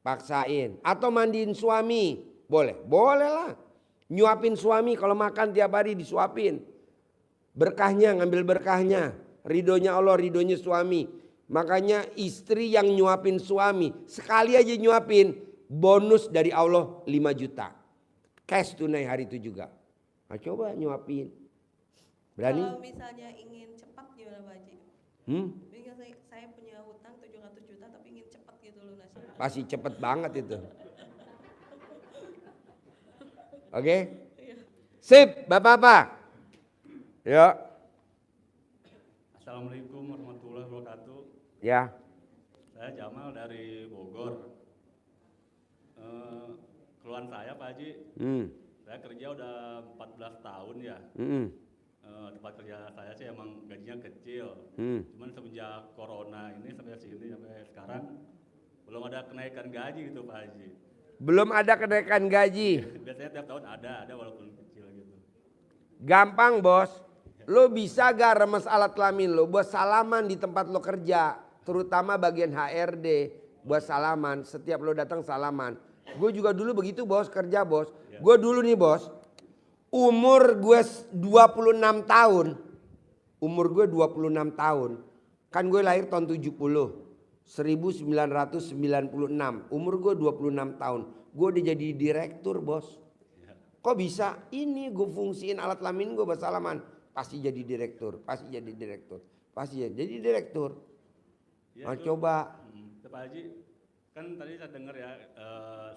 Paksain. Atau mandiin suami. Boleh? Boleh lah. Nyuapin suami kalau makan tiap hari disuapin. Berkahnya, ngambil berkahnya. Ridhonya Allah, ridhonya suami. Makanya istri yang nyuapin suami, sekali aja nyuapin, bonus dari Allah 5 juta. Cash tunai hari itu juga. Nah, coba nyuapin. Berani? Kalau misalnya ingin cepat gimana Pak Haji? Saya punya hutang 700 juta tapi ingin cepat gitu lunasnya. Pasti cepet banget itu. Oke? Sip, Bapak-bapak. Ya. Assalamualaikum warahmatullahi wabarakatuh. Ya. Saya Jamal dari Bogor. Keluhan saya Pak Haji, saya kerja udah 14 tahun ya. Tempat kerja saya sih emang gajinya kecil. Cuman semenjak corona ini sampai sini sampai sekarang belum ada kenaikan gaji gitu Pak Haji. Belum ada kenaikan gaji. Biasanya tiap tahun ada walaupun kecil gitu. Gampang bos. Lo bisa gak remes alat kelamin lo buat salaman di tempat lo kerja. Terutama bagian HRD. buat salaman. Setiap lo datang salaman. Gue juga dulu begitu bos, kerja bos. Gue dulu nih bos, umur gue 26 tahun. Umur gue 26 tahun. Kan gue lahir tahun 70. 1996. Umur gue 26 tahun. Gue udah jadi direktur bos. Kok bisa? Ini gue fungsiin alat kelamin gue buat salaman. Pasti jadi direktur, pasti jadi direktur. Pasti jadi direktur. Ya, Nah, coba. Pak Haji, kan tadi saya dengar ya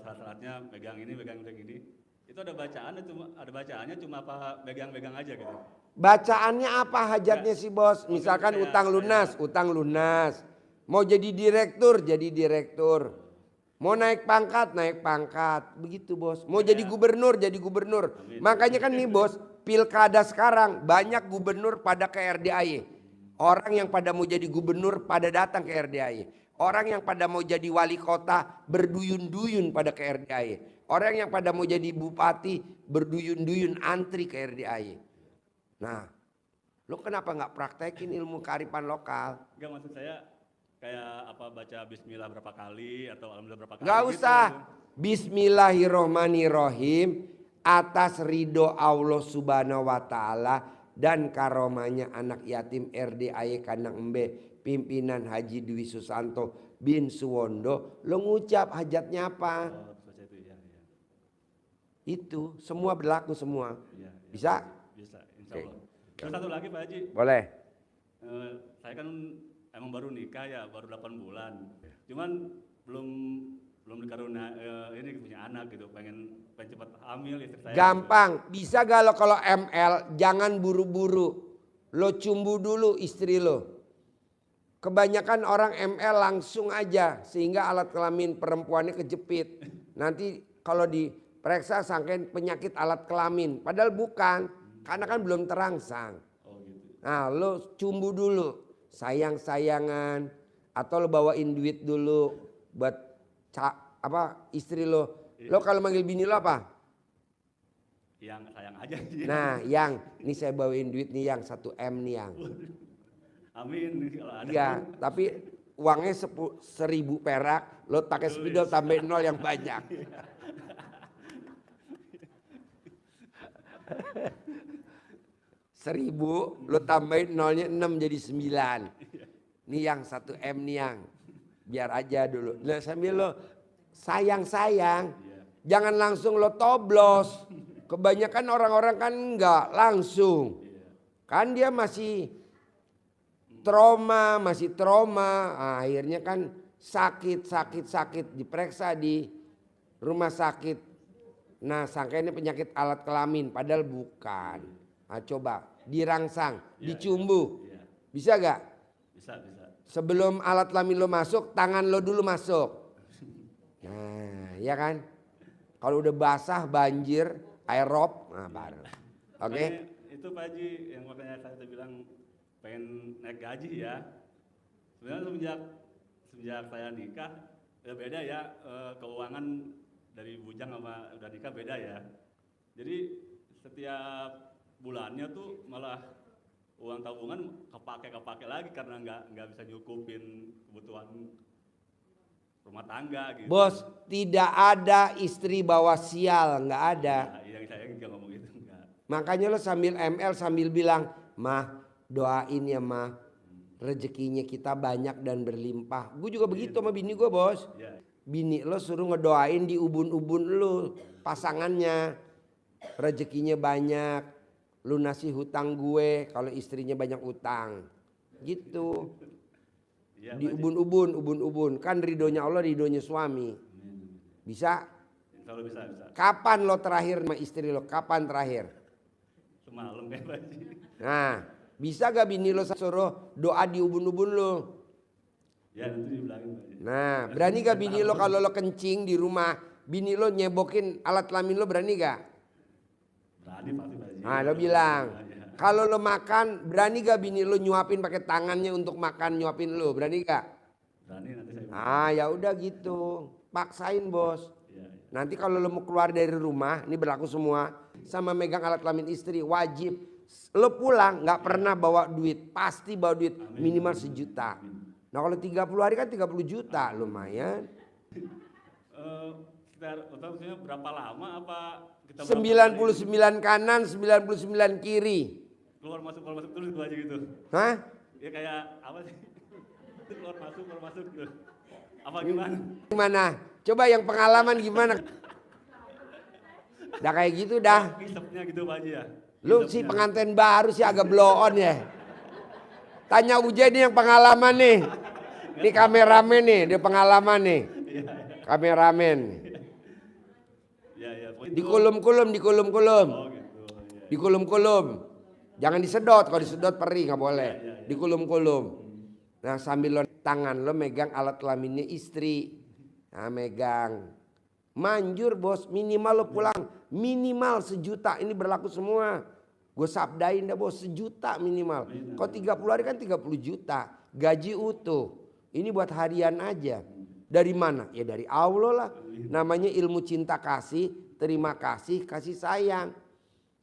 syarat-syaratnya pegang ini, pegang ini. Itu ada bacaannya cuma apa pegang-pegang aja gitu. Bacaannya apa hajatnya sih bos? Misalkan utang lunas. Mau jadi direktur, jadi direktur. Mau naik pangkat. Begitu bos. Mau jadi gubernur, jadi gubernur. Makanya kan nih bos, pilkada sekarang banyak gubernur pada ke RDAY. Orang yang pada mau jadi gubernur pada datang ke RDAY. Orang yang pada mau jadi wali kota berduyun-duyun pada ke RDAY. Orang yang pada mau jadi bupati berduyun-duyun antri ke RDAY. Nah, lo kenapa nggak praktekin ilmu kearifan lokal? Enggak, maksud saya kayak apa baca bismillah berapa kali atau alhamdulillah berapa kali. Nggak gitu. usah. Bismillahirrohmanirrohim. Atas ridho Allah subhanahu wa ta'ala dan karomanya anak yatim RDAY Kandang Embe pimpinan Haji Dwi Susanto bin Suwondo, lo ngucap hajatnya apa? Oh, baca itu ya. Itu semua berlaku semua. Ya. Bisa? Bisa, insya Allah. Terus satu lagi Pak Haji, Boleh. saya kan emang baru nikah ya, baru 8 bulan. Cuman belum ini punya anak gitu, pengen cepat hamil istri saya. Gampang. Bisa gak lo kalau ML jangan buru-buru. Lo cumbu dulu istri lo. Kebanyakan orang ML langsung aja sehingga alat kelamin perempuannya kejepit. Nanti kalau diperiksa sangkain penyakit alat kelamin. Padahal bukan, karena kan belum terangsang. Oh gitu. Nah lo cumbu dulu, sayang-sayangan. Atau lo bawain duit dulu buat istri lo. Lo kalau manggil bini lo apa? Yang sayang aja. Nah ini saya bawain duit nih yang 1M nih yang. Amin kalau ada. Iya, tapi uangnya 1.000 perak, lo pakai spidol tambahin 0 yang banyak. Seribu, lo tambahin 0-nya 6 jadi 9. Nih yang 1M nih yang, biar aja dulu. Nah, sambil lo sayang-sayang, jangan langsung lo toblos. Kebanyakan orang-orang kan enggak langsung. Kan dia masih trauma, akhirnya kan sakit, diperiksa di rumah sakit. Nah sangkanya penyakit alat kelamin, padahal bukan. Nah coba, dirangsang, dicumbu, bisa gak? Bisa. Sebelum alat kelamin lo masuk, tangan lo dulu masuk. Nah ya kan, kalau udah basah, banjir, aerob, nah baru. Oke? Itu Pak Haji, yang makanya saya bilang pengen naik gaji ya. Sebenarnya sejak saya nikah ya beda ya, keuangan dari bujang sama udah nikah beda ya. Jadi setiap bulannya tuh malah uang tabungan kepake lagi karena nggak bisa nyukupin kebutuhan rumah tangga gitu. Bos, tidak ada istri bawa sial, nggak ada. Nah, yang saya nggak ngomong gitu enggak. Makanya lo sambil ML sambil bilang, mah doain ya mah rezekinya kita banyak dan berlimpah. Gue juga begitu sama bini gue bos. Bini lo suruh ngedoain di ubun-ubun lo pasangannya. Rezekinya banyak, lunasi hutang gue kalau istrinya banyak utang. Gitu. Di ubun-ubun. Kan ridhonya Allah, ridhonya suami. Bisa? Kalau bisa. Kapan lo terakhir sama istri lo? Kapan terakhir? Semalam ya Pak Haji. Nah, bisa gak bini lo suruh doa di ubun-ubun lo? Ya nanti dibilangin Pak Haji. Nah, berani gak bini lo kalau lo kencing di rumah, bini lo nyebokin alat kelamin lo, berani gak? Berani pasti Pak Haji. Nah, lo bilang. Kalau lo makan, berani gak bini lo nyuapin pakai tangannya untuk makan, nyuapin lo, berani gak? Berani nanti saya. Ah, ya udah gitu. Paksain bos. Nanti kalau lo mau keluar dari rumah, ini berlaku semua, sama megang alat kelamin istri wajib. Lo pulang nggak pernah bawa duit, pasti bawa duit minimal 1 juta. Nah kalau 30 hari kan 30 juta lumayan. Sekitar maksudnya berapa lama apa kita 99 kanan, 99 kiri. keluar masuk terus itu aja gitu. Hah? Ya kayak apa sih? keluar masuk gitu. Apa gimana? Gimana? Coba yang pengalaman gimana? Udah kayak gitu dah. Ngisepnya gitu Pak Haji ya. Lu sih pengantin baru sih agak blow on ya. Tanya Uje nih yang pengalaman nih. Ini kameramen nih, dia pengalaman nih. Kameramen. Iya. Dikulum-kulum. Oh gitu. Iya. Dikulum-kulum. Jangan disedot, kalau disedot perih nggak boleh. Dikulum-kulum. Nah sambil lo tangan lo megang alat kelaminnya istri. Nah megang. Manjur bos, minimal lo pulang. Minimal 1 juta, ini berlaku semua. Gue sabdain dah bos, 1 juta minimal. Kalau 30 hari kan 30 juta. Gaji utuh. Ini buat harian aja. Dari mana? Ya dari Allah lah. Namanya ilmu cinta kasih, terima kasih, kasih sayang.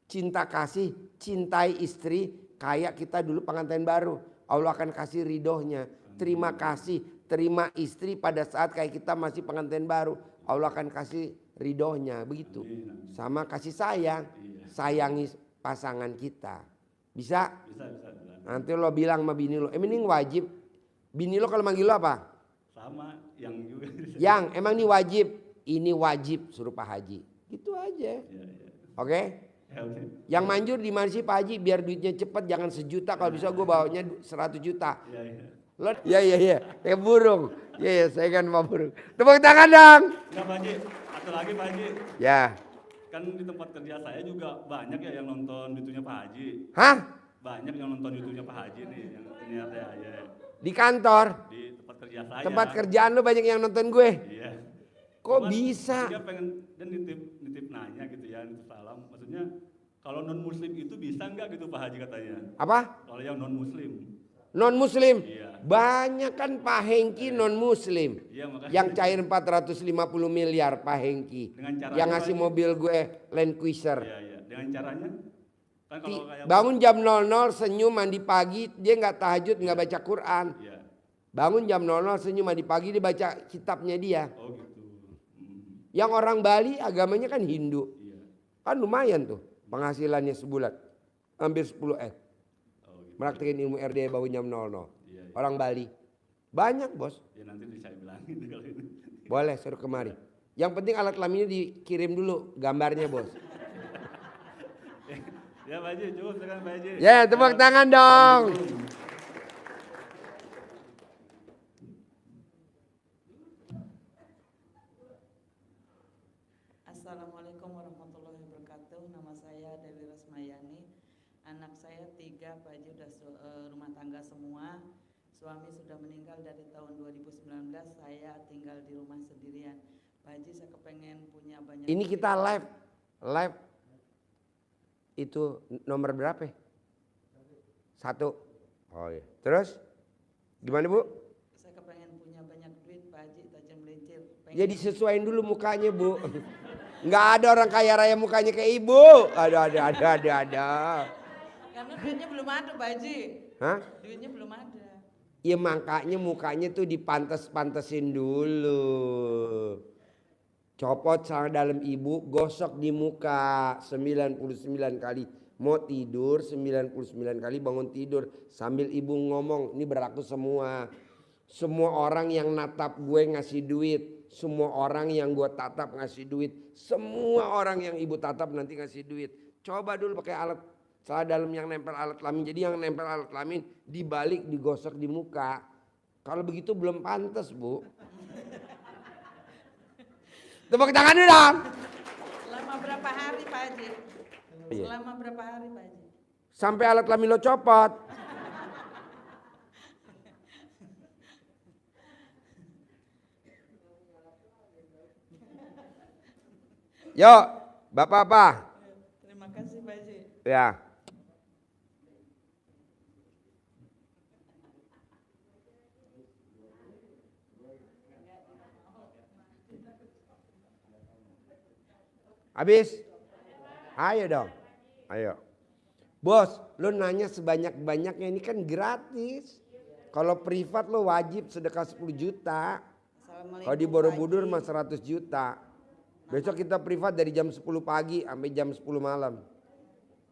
Cinta kasih, cintai istri kayak kita dulu pengantin baru. Allah akan kasih ridhonya. Terima kasih, terima istri pada saat kayak kita masih pengantin baru. Allah akan kasih ridhonya begitu. Sama kasih sayang, sayangi pasangan kita. Bisa? Bisa. Nanti lo bilang sama bini lo, mending wajib. Bini lo kalau manggil lo apa? Sama yang juga. Yang emang ini wajib. Ini wajib suruh Pak Haji. Gitu aja. Iya. Oke? Ya, oke. Yang manjur di mana sih Pak Haji biar duitnya cepet, jangan 1 juta, kalau bisa gue bawanya 100 juta. Iya. Lo iya kayak burung. Iya saya kan mau burung. Tepuk tangan dong. Enggak Pak Haji, satu lagi Pak Haji. Ya. Kan di tempat kerja saya juga banyak ya yang nonton YouTube-nya Pak Haji. Hah? Banyak yang nonton YouTube-nya Pak Haji nih, yang ini ada ya. Di kantor? Di tempat kerja saya. Tempat kerjaan lo banyak yang nonton gue? Iya. Kok Cuman bisa? Dia pengen dan nitip nanya gitu ya, nitip salam. Maksudnya kalau non muslim itu bisa nggak gitu Pak Haji katanya? Apa? Kalau yang non muslim. Non muslim? Iya. Banyak kan Pak Hengki non muslim. Iya makanya. Yang cair 450 miliar Pak Hengki. Dengan caranya Yang ngasih Pak, mobil gue Land Cruiser. Iya. Dengan caranya kan kalau kayak Bangun jam 00 senyum mandi pagi, dia nggak tahajud, nggak baca Quran. Iya. Bangun jam 00 senyum mandi pagi, dia baca kitabnya dia. Oh gitu. Yang orang Bali agamanya kan Hindu. Iya. Kan lumayan tuh penghasilannya sebulan. Hampir 10 Oh gitu. Praktekin ilmu RD bangun jam 00. Iya. Orang Bali. Banyak bos. Ya nanti saya bilangin kalau ini. Boleh suruh kemari. Yang penting alat kelaminnya dikirim dulu gambarnya bos. Ya Pak Haji, cukup sekarang Pak Haji. Ya tepuk tangan dong. Assalamualaikum warahmatullahi wabarakatuh. Nama saya Dewi Rasmayani. Anak saya 3, Pak Haji udah rumah tangga semua. Suami sudah meninggal dari tahun 2019. Saya tinggal di rumah sendirian. Pak Haji saya kepengen punya banyak. Ini kita live. Itu nomor berapa? 1. Oh iya. Terus gimana Bu? Saya kepengen punya banyak duit Pak Haji, tajam melincir. Ya disesuaiin dulu mukanya Bu. Nggak ada orang kaya raya mukanya kayak ibu. Ada. Karena duitnya belum ada Pak Haji. Hah? Duitnya belum ada. Ya makanya mukanya tuh dipantes-pantesin dulu. Copot celana dalam ibu, gosok di muka 99 kali. Mau tidur 99 kali bangun tidur. Sambil ibu ngomong, ini berlaku semua. Semua orang yang natap gue ngasih duit. Semua orang yang gue tatap ngasih duit. Semua orang yang ibu tatap nanti ngasih duit. Coba dulu pakai alat celana dalam yang nempel alat kelamin. Jadi yang nempel alat kelamin dibalik digosok di muka. Kalau begitu belum pantas Bu. Tepuk tangan dulu dong. Selama berapa hari Pak Haji? Iya. Selama berapa hari Pak Haji? Sampai alat kelamin lo copot. Yuk, Bapak apa? Terima kasih Pak Haji. Ya. Habis? Ayo dong. Ayo. Bos, lu nanya sebanyak-banyaknya ini kan gratis. Kalau privat lo wajib sedekah 10 juta. Assalamualaikum, Kalau di Borobudur Pak mah Haji. 100 juta. Besok kita privat dari jam 10 pagi sampai jam 10 malam.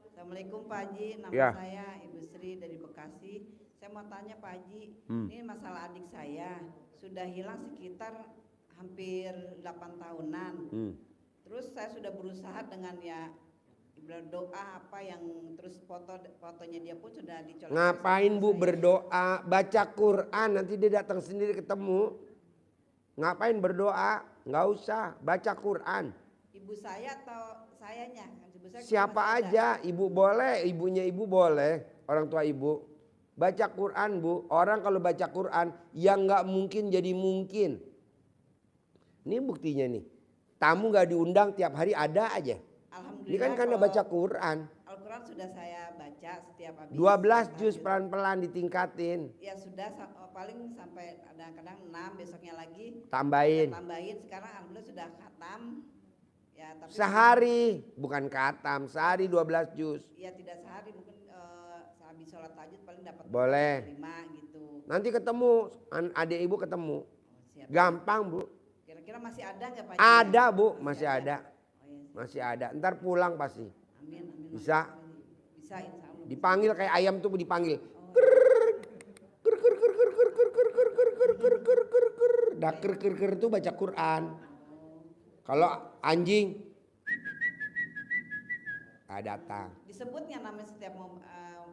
Assalamualaikum Pak Haji, nama Ya. saya Ibu Sri dari Bekasi. Saya mau tanya Pak Haji, ini masalah adik saya sudah hilang sekitar hampir 8 tahunan. Terus saya sudah berusaha dengan ya berdoa apa yang terus fotonya dia pun sudah dicolok. Ngapain Bu berdoa? Baca Quran, nanti dia datang sendiri ketemu. Ngapain berdoa? Nggak usah, baca Quran. Ibu saya atau sayanya? Ibu saya Siapa masih ada. aja, ibu boleh, ibunya ibu boleh, orang tua ibu. Baca Quran Bu, orang kalau baca Quran yang nggak mungkin jadi mungkin. Ini buktinya nih, tamu nggak diundang tiap hari ada aja. Alhamdulillah. Ini kan karena kalau baca Quran. Al-Quran sudah saya baca setiap habis 12 juz tahajud. pelan-pelan ditingkatin. Ya sudah paling sampai kadang-kadang 6 besoknya lagi. Tambahin. Saya tambahin sekarang alhamdulillah sudah khatam. Ya tapi Sehari, bukan khatam, sehari 12 juz. ya tidak sehari mungkin habis sholat tahajud paling dapat Boleh. 5 gitu. Nanti ketemu, adik ibu ketemu. Siap. Gampang Bu. Kira-kira masih ada nggak Pak? Ada Bu, masih ada. Oh, iya. Masih ada, ntar pulang pasti. Amin, amin. Bisa. Bisa insya Allah. Dipanggil kayak ayam tuh dipanggil. Dah ker itu baca Quran. Kalau anjing datang. Disebutnya namanya setiap mau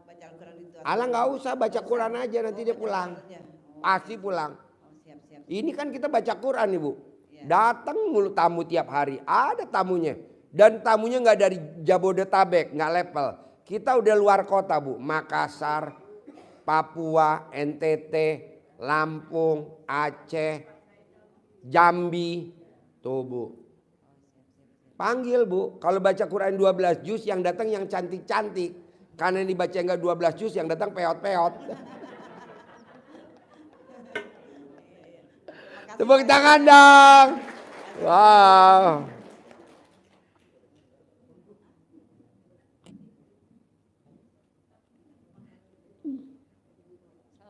baca Al-Quran itu. Alah nggak usah baca Quran aja nanti dia pulang. Pasti pulang. Oh, siap. Ini kan kita baca Quran Ibu. Iya. Datang mulu tamu tiap hari. Ada tamunya. Dan tamunya nggak dari Jabodetabek, nggak level. Kita udah luar kota Bu. Makassar, Papua, NTT, Lampung, Aceh, Jambi. Tuh Bu. Panggil Bu. Kalau baca Quran 12 juz yang datang yang cantik-cantik. Karena yang dibaca enggak 12 juz yang datang peot-peot. Tepuk tangan dong. Wow.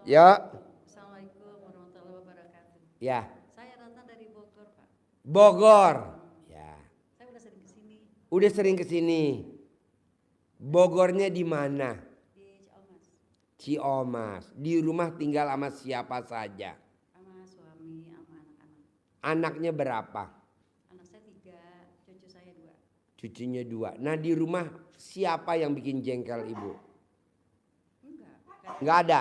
Ya. Assalamualaikum warahmatullahi wabarakatuh. Ya. Saya datang dari Bogor, Pak. Bogor. Ya. Saya udah sering kesini Udah sering kesini. Bogornya di mana? di Ciamas Ciomas. Di rumah tinggal sama siapa saja? sama suami sama anak-anak. Anaknya berapa? Anak saya 3, cucu saya 2. Cucunya 2. Nah di rumah siapa yang bikin jengkel ibu? Enggak. Nggak ada.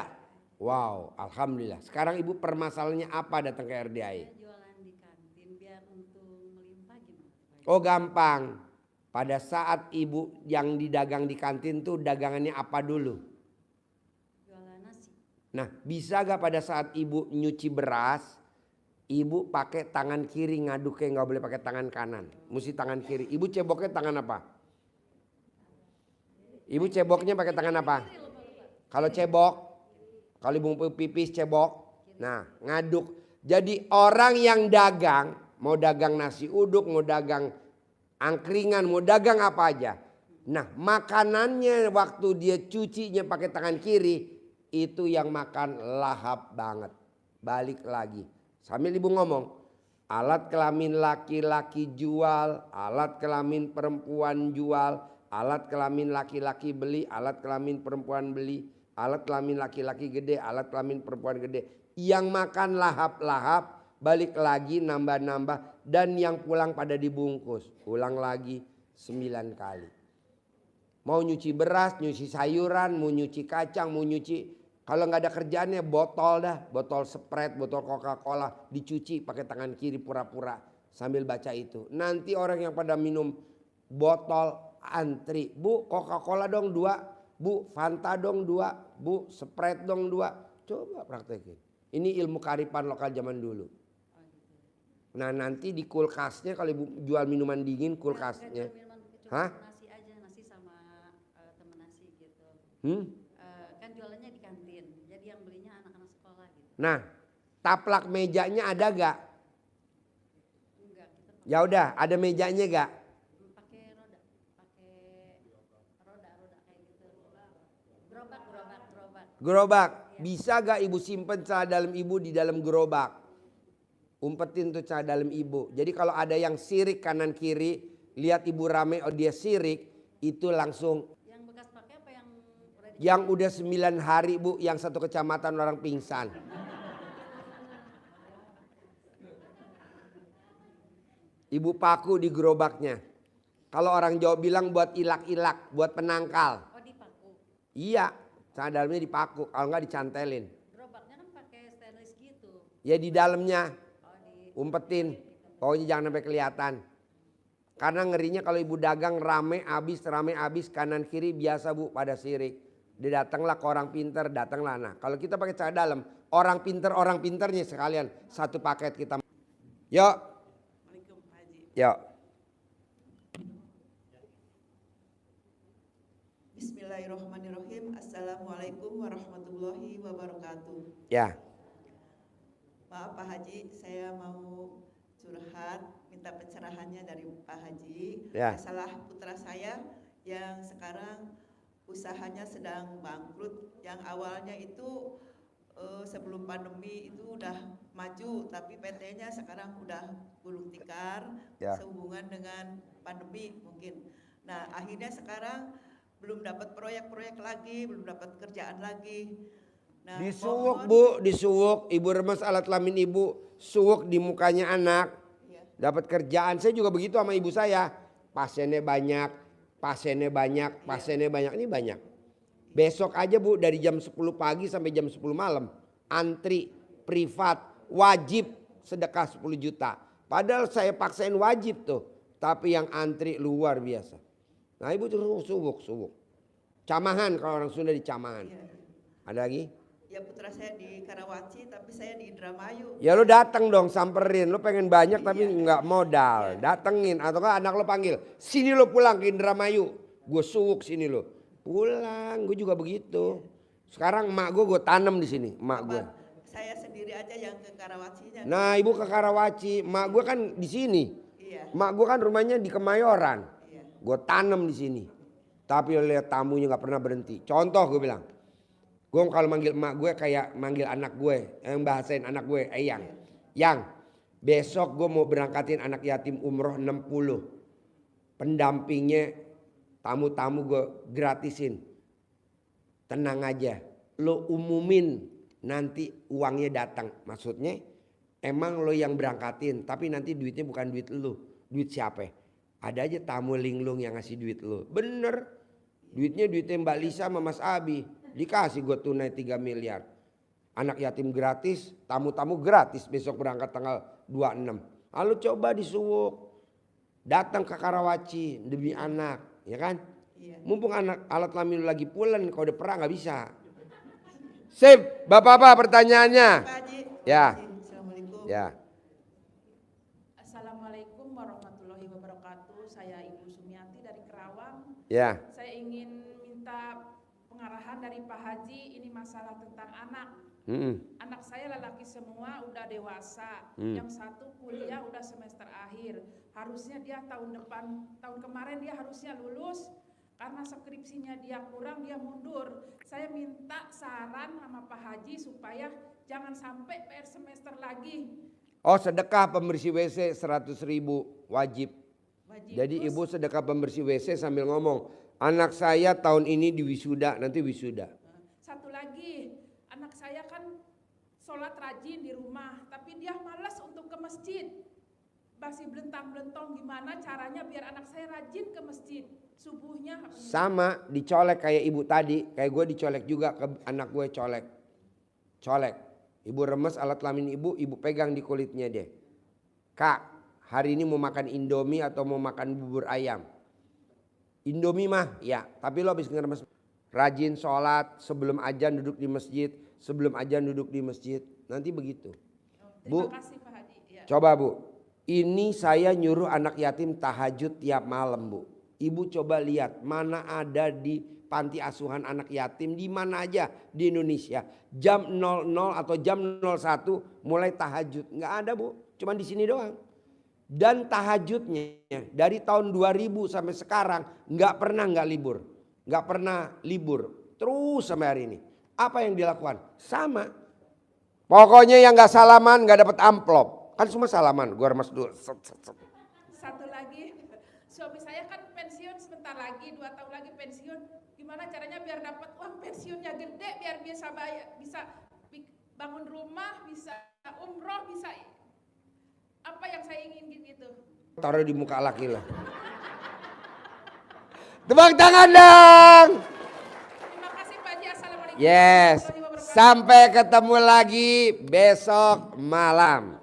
Wow, alhamdulillah. Sekarang ibu permasalahannya apa datang ke RDI? Saya jualan di kantin biar untung melimpah gimana, Pak? Oh gampang. Pada saat ibu yang didagang di kantin tuh dagangannya apa dulu? Jualan nasi. Nah bisa gak pada saat ibu nyuci beras, ibu pakai tangan kiri ngaduknya, nggak boleh pakai tangan kanan, mesti tangan kiri. Ibu ceboknya tangan apa? Ibu ceboknya pakai tangan apa? Kalau cebok, kalau ibu mau pipis cebok, nah ngaduk. Jadi orang yang dagang, mau dagang nasi uduk, mau dagang angkringan, mau dagang apa aja. Nah makanannya waktu dia cucinya pakai tangan kiri, itu yang makan lahap banget. Balik lagi. Sambil ibu ngomong, alat kelamin laki-laki jual, alat kelamin perempuan jual, alat kelamin laki-laki beli, alat kelamin perempuan beli, alat kelamin laki-laki gede, alat kelamin perempuan gede. Yang makan lahap-lahap, balik lagi nambah-nambah, dan yang pulang pada dibungkus. Ulang lagi 9 kali. Mau nyuci beras, nyuci sayuran, mau nyuci kacang, mau nyuci. Kalau nggak ada kerjaannya botol dah, botol Sprite, botol Coca-Cola dicuci pakai tangan kiri pura-pura sambil baca itu. Nanti orang yang pada minum botol antri, Bu Coca-Cola dong 2, Bu Fanta dong 2, Bu Sprite dong 2. Coba praktekin. Ini ilmu kearifan lokal zaman dulu. Nah nanti di kulkasnya kalau ibu jual minuman dingin kulkasnya. Hah? Nasi aja, nasi sama temen nasi gitu. Kan jualannya di kantin, jadi yang belinya anak-anak sekolah gitu. Nah taplak mejanya ada gak? Enggak, kita Ya udah ada mejanya gak? pakai roda kayak gitu. Gerobak. Gerobak. Bisa gak ibu simpen celana dalam ibu di dalam gerobak? Umpetin tuh celana dalam ibu. Jadi kalau ada yang sirik kanan kiri, lihat ibu rame, oh dia sirik, itu langsung. Yang bekas pakai apa yang udah Yang udah 9 hari bu, yang satu kecamatan orang pingsan. Ibu paku di gerobaknya. Kalau orang Jawa bilang buat ilak-ilak, buat penangkal. Oh dipaku. Iya, celana dalamnya dipaku, kalau nggak dicantelin. Gerobaknya kan pakai stainless gitu. Ya di dalamnya, Oh di umpetin. Pokoknya jangan sampai kelihatan. Karena ngerinya kalau ibu dagang rame abis kanan kiri biasa bu pada sirik. Dia datanglah ke orang pinter, datanglah. Nah kalau kita pakai celana dalam, orang pinternya sekalian satu paket kita. Yuk. Yuk. Bismillahirrahmanirrahim. Assalamualaikum warahmatullahi wabarakatuh. Ya. Maaf Pak Haji, saya mau curhat, minta pencerahannya dari Pak Haji. Ya. Masalah putra saya yang sekarang usahanya sedang bangkrut. Yang awalnya itu sebelum pandemi itu udah maju, tapi PT-nya sekarang udah gulung tikar, Ya. sehubungan dengan pandemi mungkin. Nah akhirnya sekarang belum dapat proyek-proyek lagi, belum dapat kerjaan lagi. Nah, Disuwuk bu, disuwuk. Ibu remes alat kelamin ibu, suwuk di mukanya anak. Dapat kerjaan. Saya juga begitu sama ibu saya. Pasiennya banyak. Ini banyak. Besok aja bu dari jam 10 pagi sampai jam 10 malam. Antri, privat, wajib sedekah 10 juta. Padahal saya paksain wajib tuh. Tapi yang antri luar biasa. Nah ibu tuh suwuk. Camahan kalau orang Sunda di Camahan. Ada lagi? Ya putra saya di Karawaci, tapi saya di Indramayu. Ya lu datang dong samperin. Lu pengen banyak tapi nggak modal. Datengin atau kan anak lu panggil. Sini lu pulang ke Indramayu. Gue suwuk sini lu. Pulang. Gue juga begitu. Sekarang emak gue tanam di sini. Emak gue. Saya sendiri aja yang ke Karawacinya. Nah ibu ke Karawaci. Emak gue kan di sini. Iya. Emak gue kan rumahnya di Kemayoran. Gue tanam di sini. Tapi lihat tamunya nggak pernah berhenti. Contoh gue bilang. Gue kalau manggil emak gue kayak manggil anak gue. Yang bahasain anak gue, Eyang. Yang, besok gue mau berangkatin anak yatim umroh 60. Pendampingnya, tamu-tamu gue gratisin. Tenang aja. Lo umumin nanti uangnya datang. Maksudnya emang lo yang berangkatin. Tapi nanti duitnya bukan duit lo. Duit siapa? Ada aja tamu linglung yang ngasih duit lo. Bener. Duitnya Mbak Lisa sama Mas Abi. Dikasih gue tunai 3 miliar. Anak yatim gratis, tamu-tamu gratis besok berangkat tanggal 26. Lalu coba disuwuk. Datang ke Karawaci demi anak, ya kan? Iya. Mumpung anak alat kelamin lu lagi pulen, kalau udah perang nggak bisa. Sip, bapak-bapak pertanyaannya. Pak Haji. Ya. Assalamualaikum. Ya. Assalamualaikum warahmatullahi wabarakatuh. Saya Ibu Sumiati dari Kerawang. Ya. Saya ingin minta pengarahan dari Pak Haji. Ini masalah tentang anak. Anak saya lelaki semua udah dewasa. Yang satu kuliah udah semester akhir. Harusnya dia tahun kemarin dia harusnya lulus. Karena skripsinya dia kurang, dia mundur. Saya minta saran sama Pak Haji supaya jangan sampai PR semester lagi. Oh, sedekah pembersih WC 100.000 wajib. Jadi Terus, ibu sedekah pembersih WC sambil ngomong, anak saya tahun ini di wisuda, nanti wisuda. satu lagi, anak saya kan sholat rajin di rumah, tapi dia malas untuk ke masjid. Masih belentang-belentong, gimana caranya biar anak saya rajin ke masjid subuhnya. Sama dicolek kayak ibu tadi, kayak gue dicolek juga ke anak gue colek. Ibu remes alat kelamin ibu pegang di kulitnya deh. Kak, hari ini mau makan Indomie atau mau makan bubur ayam? Indomie mah ya, tapi lo habis ngeremes. Rajin sholat, sebelum ajan duduk di masjid, sebelum ajan duduk di masjid. Nanti begitu. Bu, Terima kasih Pak Haji. Ya. coba bu, ini saya nyuruh anak yatim tahajud tiap malam bu. Ibu coba lihat mana ada di panti asuhan anak yatim di mana aja di Indonesia. Jam 00 atau jam 01 mulai tahajud. Nggak ada bu, cuma di sini doang. Dan tahajudnya dari tahun 2000 sampai sekarang nggak pernah nggak libur. Nggak pernah libur, terus sampai hari ini. Apa yang dilakukan? Sama. Pokoknya yang nggak salaman nggak dapat amplop. Kan semua salaman. Gua remas dulu. Satu lagi, suami saya kan pensiun sebentar lagi, 2 tahun lagi pensiun. Gimana caranya biar dapat uang pensiunnya gede, biar bisa bayar, bisa bangun rumah, bisa umroh, bisa apa yang saya ingin gitu. Taruh di muka laki lah. Tepuk tangan dong. Terima kasih Pak Haji. Assalamualaikum. Yes. Sampai ketemu lagi besok malam.